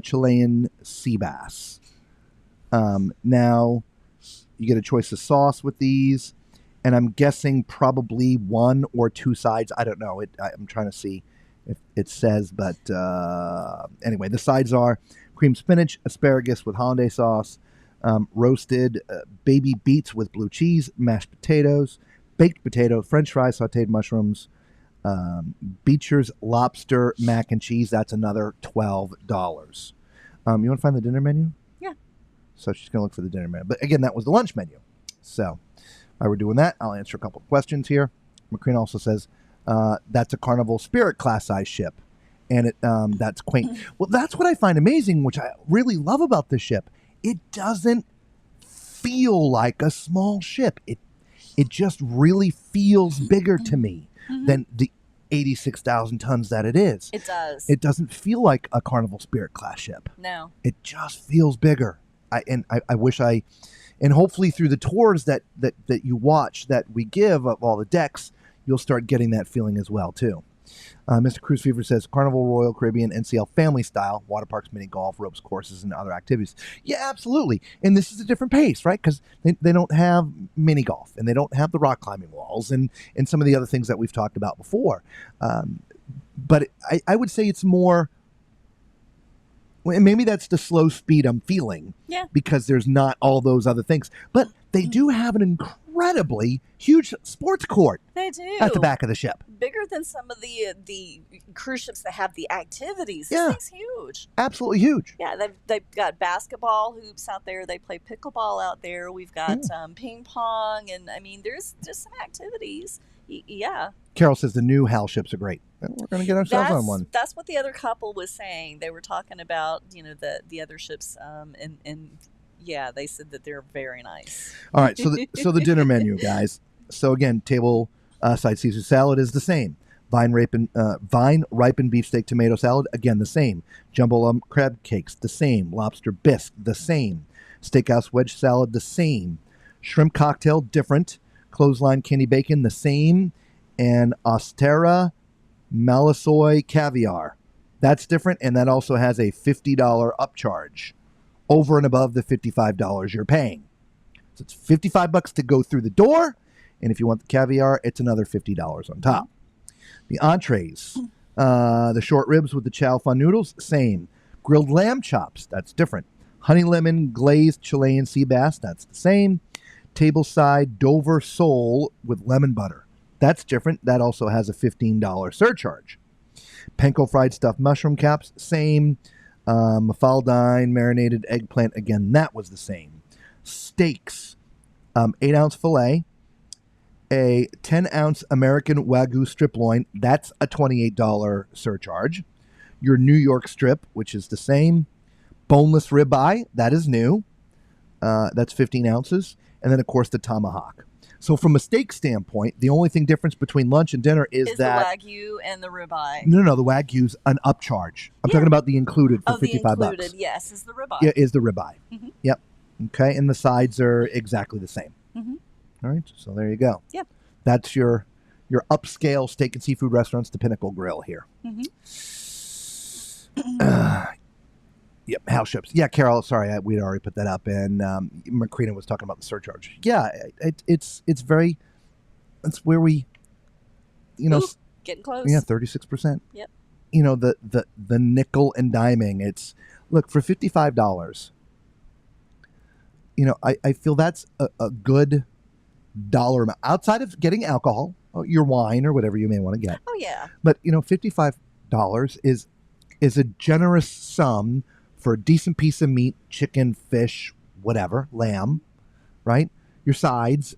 Chilean sea bass. Now, you get a choice of sauce with these, and I'm guessing probably 1 or 2 sides. I don't know. I'm trying to see if it says, but anyway, the sides are cream spinach, asparagus with hollandaise sauce, roasted baby beets with blue cheese, mashed potatoes, baked potato, French fries, sautéed mushrooms, Beecher's lobster mac and cheese. That's another $12. You want to find the dinner menu? Yeah. So she's going to look for the dinner menu. But again, that was the lunch menu. So while we're doing that, I'll answer a couple of questions here. McCreen also says that's a Carnival Spirit class size ship. And that's quaint. Well, that's what I find amazing, which I really love about this ship. It doesn't feel like a small ship. It just really feels bigger to me than the 86,000 tons that it is. It does. It doesn't feel like a Carnival Spirit class ship. No. It just feels bigger. I wish and hopefully through the tours that you watch that we give of all the decks, you'll start getting that feeling as well too. Mr. Cruise Fever says Carnival Royal Caribbean NCL family style, water parks, mini golf, ropes courses, and other activities. Yeah, absolutely. And this is a different pace, right? Because they don't have mini golf and they don't have the rock climbing walls and some of the other things that we've talked about before. But I would say it's more, well, maybe that's the slow speed I'm feeling. Yeah. Because there's not all those other things. But they do have an incredible incredibly huge sports court They do. at the back of the ship. Bigger than some of the cruise ships that have the activities. Yeah. This thing's huge. Absolutely huge. Yeah, they've got basketball hoops out there. They play pickleball out there. We've got ping pong, and I mean, there's just some activities. Yeah. Carol says the new HAL ships are great. We're going to get ourselves on one. That's what the other couple was saying. They were talking about, the other ships, and yeah, they said that they're very nice. All right, so the dinner menu, guys. So again, table side Caesar salad is the same. Vine ripened beefsteak tomato salad, again the same. Jumbo crab cakes, the same. Lobster bisque, the same. Steakhouse wedge salad, the same. Shrimp cocktail, different. Clothesline candy bacon, the same. And Ostera Malasoy caviar, that's different, and that also has a $50 upcharge over and above the $55 you're paying. So it's $55 to go through the door, and if you want the caviar, it's another $50 on top. The entrees, the short ribs with the chow fun noodles, same. Grilled lamb chops, that's different. Honey lemon glazed Chilean sea bass, that's the same. Tableside Dover sole with lemon butter, that's different. That also has a $15 surcharge. Panko fried stuffed mushroom caps, same. Mafaldine marinated eggplant, again, that was the same. Steaks, 8-ounce filet, a 10-ounce American Wagyu strip loin, that's a $28 surcharge. Your New York strip, which is the same. Boneless ribeye, that is new. That's 15 ounces. And then, of course, the tomahawk. So from a steak standpoint, the only thing difference between lunch and dinner is that the Wagyu and the ribeye. No, the Wagyu's an upcharge. I'm talking about the included for $55. The included, yes, is the ribeye. Yeah, is the ribeye. Mm-hmm. Yep. Okay, and the sides are exactly the same. Mm-hmm. All right, so there you go. Yep. That's your upscale steak and seafood restaurants, the Pinnacle Grill here. Mm-hmm. Yep, house ships. Yeah, Carol, sorry, we'd already put that up, and Macrina was talking about the surcharge. Yeah, it's where we, getting close. Yeah, 36%. Yep. The nickel and diming. It's look for $55. I feel that's a good dollar amount outside of getting alcohol, your wine or whatever you may want to get. Oh yeah. But $55 is a generous sum for a decent piece of meat, chicken, fish, whatever, lamb, right? Your sides,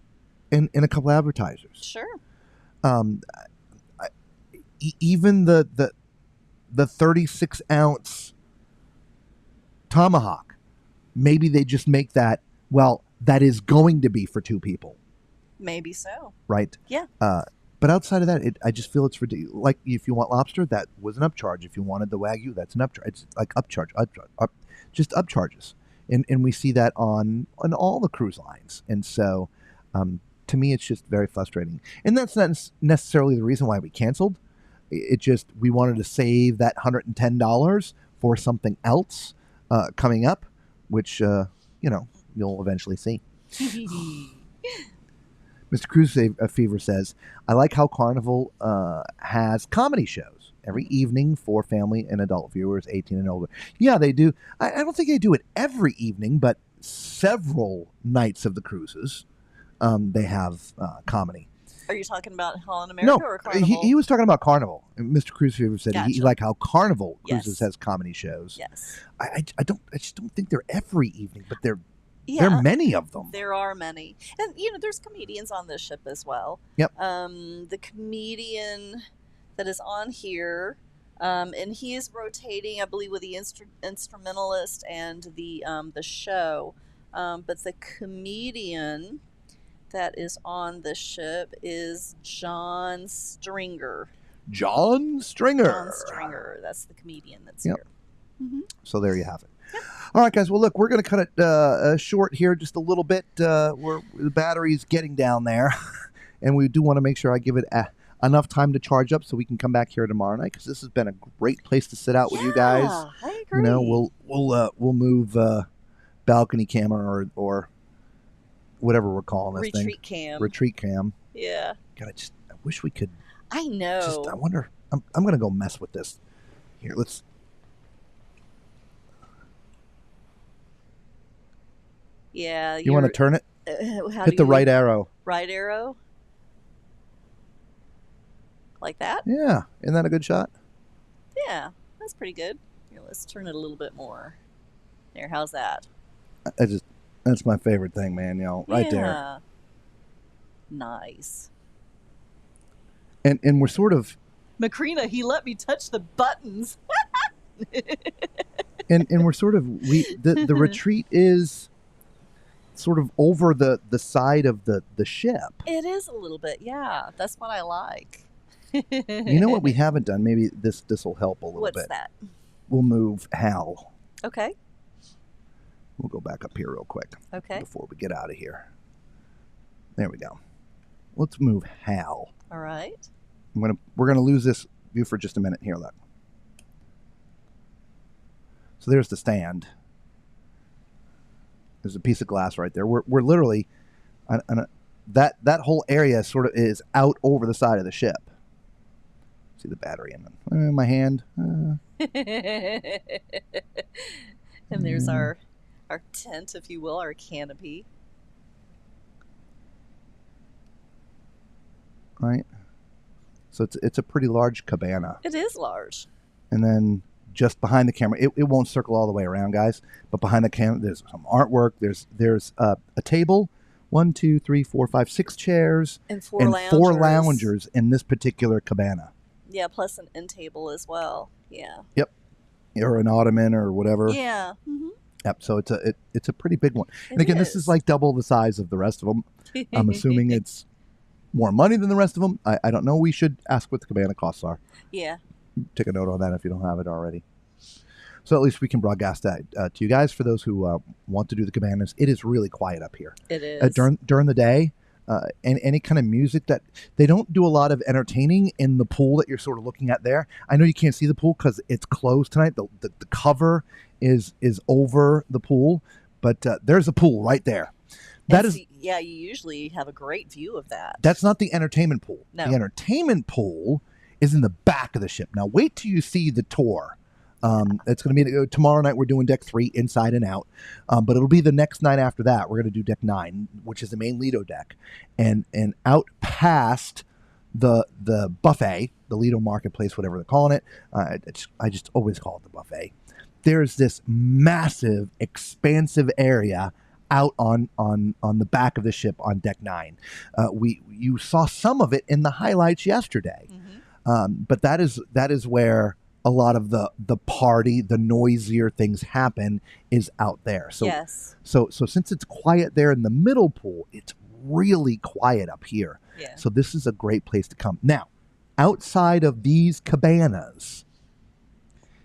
and a couple of advertisers. Sure. Even the 36-ounce tomahawk, maybe they just make that, that is going to be for two people. Maybe so. Right? Yeah. But outside of that, I just feel it's ridiculous. Like, if you want lobster, that was an upcharge. If you wanted the Wagyu, that's an upcharge. It's like just upcharges. And we see that on all the cruise lines. And so, to me, it's just very frustrating. And that's not necessarily the reason why we canceled. It just, we wanted to save that $110 for something else coming up, which, you'll eventually see. Mr. Cruise Fever says, I like how Carnival has comedy shows every evening for family and adult viewers 18 and older. Yeah, they do. I don't think they do it every evening, but several nights of the cruises, they have comedy. Are you talking about Holland America or Carnival? He was talking about Carnival. Mr. Cruise Fever said he Gotcha. liked how Carnival Cruises Yes. has comedy shows. Yes. I just don't think they're every evening, but there Yeah. are many of them. There are many. And, there's comedians on this ship as well. Yep. The comedian that is on here, and he is rotating, I believe, with the instrumentalist and the show. But the comedian that is on the ship is John Stringer. John Stringer. John Stringer. That's the comedian that's Yep. here. Mm-hmm. So there you have it. All right, guys. Well, look, we're going to cut it short here just a little bit. The battery's getting down there, and we do want to make sure I give it enough time to charge up so we can come back here tomorrow night, because this has been a great place to sit out with you guys. I agree. We'll move balcony camera or whatever we're calling this Retreat thing. cam. Retreat cam. Yeah. God, I wish we could. I know. I wonder. I'm going to go mess with this. Here, let's. Yeah. You want to turn it? How Hit do the you- right arrow. Right arrow? Like that? Yeah. Isn't that a good shot? Yeah, that's pretty good. Here, let's turn it a little bit more. There, how's that? That's my favorite thing, man. Right there. Yeah. Nice. And we're sort of Macrina, he let me touch the buttons. and we're sort of the retreat is sort of over the side of the ship. It is a little bit, yeah. That's what I like. You know what we haven't done? Maybe this will help a little What's bit. that? We'll move Hal. Okay. We'll go back up here real quick. Okay. Before we get out of here. There we go. Let's move Hal. All right. We're gonna lose this view for just a minute. Here, look. So there's the stand. There's a piece of glass right there. We're literally, that whole area sort of is out over the side of the ship. See the battery in my hand. And there's our tent, if you will, our canopy. Right. So it's a pretty large cabana. It is large. And then just behind the camera, it won't circle all the way around, guys. But behind the camera, there's some artwork. There's a table, 1, 2, 3, 4, 5, 6 chairs, And four loungers in this particular cabana. Yeah, plus an end table as well. Yeah. Yep. Or an ottoman or whatever. Yeah. Mm-hmm. Yep. So it's a pretty big one. And again, this is like double the size of the rest of them. I'm assuming it's more money than the rest of them. I don't know. We should ask what the cabana costs are. Yeah. Take a note on that if you don't have it already. So at least we can broadcast that to you guys. For those who want to do the cabanas, it is really quiet up here. It is. During the day, and any kind of music that they don't do a lot of entertaining in the pool that you're sort of looking at there. I know you can't see the pool because it's closed tonight. The cover is over the pool, but there's a pool right there. Yeah, you usually have a great view of that. That's not the entertainment pool. No. The entertainment pool is in the back of the ship. Now wait till you see the tour. It's going to be tomorrow night. We're doing deck 3 inside and out, but it'll be the next night after that. We're going to do deck 9, which is the main Lido deck, and out past the buffet, the Lido marketplace, whatever they're calling it. I just always call it the buffet. There's this massive, expansive area out on the back of the ship on deck 9. You saw some of it in the highlights yesterday, but that is where a lot of the party, the noisier things happen is out there. So, yes. So since it's quiet there in the middle pool, it's really quiet up here. Yeah. So this is a great place to come. Now, outside of these cabanas,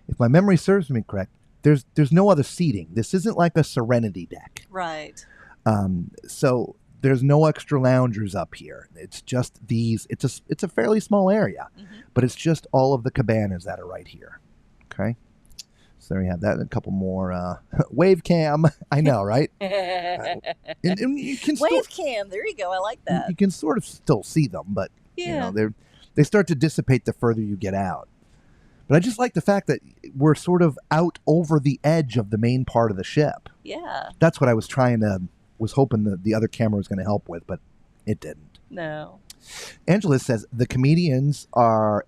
if my memory serves me correct, there's no other seating. This isn't like a Serenity deck. Right. So there's no extra loungers up here. It's just these. It's a fairly small area, but it's just all of the cabanas that are right here. Okay, so there you have that. And a couple more wave cam. I know, right? and you can Wave cam. There you go. I like that. You can sort of still see them, but Yeah. they start to dissipate the further you get out. But I just like the fact that we're sort of out over the edge of the main part of the ship. Yeah. That's what I was hoping the other camera was going to help with, but it didn't. No. Angela says the comedians are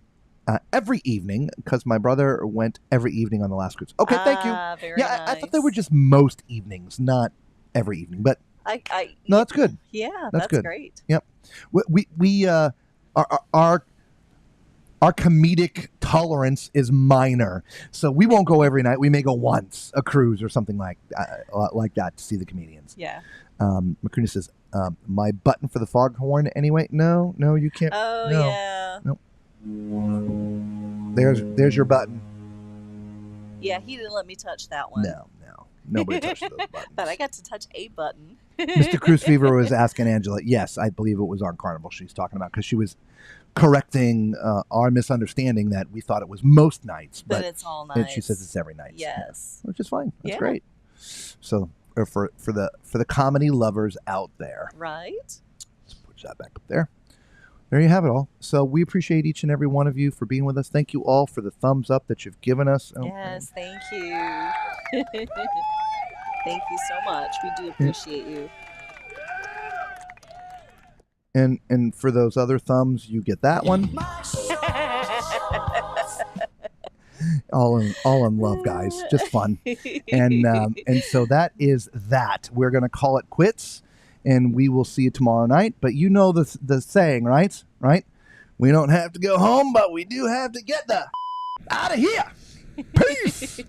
every evening because my brother went every evening on the last cruise. Okay, thank you. Very Yeah, I thought nice. they were just most evenings, not every evening. But no, that's good. Yeah, That's good. great. Yep. We our comedic tolerance is minor, so we won't go every night. We may go once a cruise or something like that to see the comedians. Yeah. Macrina says, my button for the foghorn anyway. No, you can't. Oh, no, yeah. No. There's your button. Yeah, he didn't let me touch that one. No. Nobody touched those buttons. But I got to touch a button. Mr. Cruise Fever was asking Angela. Yes, I believe it was on Carnival she's talking about because she was correcting our misunderstanding that we thought it was most nights. But it's all nights. She says it's every night. Yes. Which is fine. That's Yeah. great. So for the comedy lovers out there. Right. Let's put that back up there. There you have it all. So we appreciate each and every one of you for being with us. Thank you all for the thumbs up that you've given us. Yes, thank you. Thank you so much. We do appreciate you. And for those other thumbs, you get that one. all in love, guys. Just fun. And so that is that. We're gonna call it quits, and we will see you tomorrow night. But you know the saying, right? Right? We don't have to go home, but we do have to get the out of here. Peace.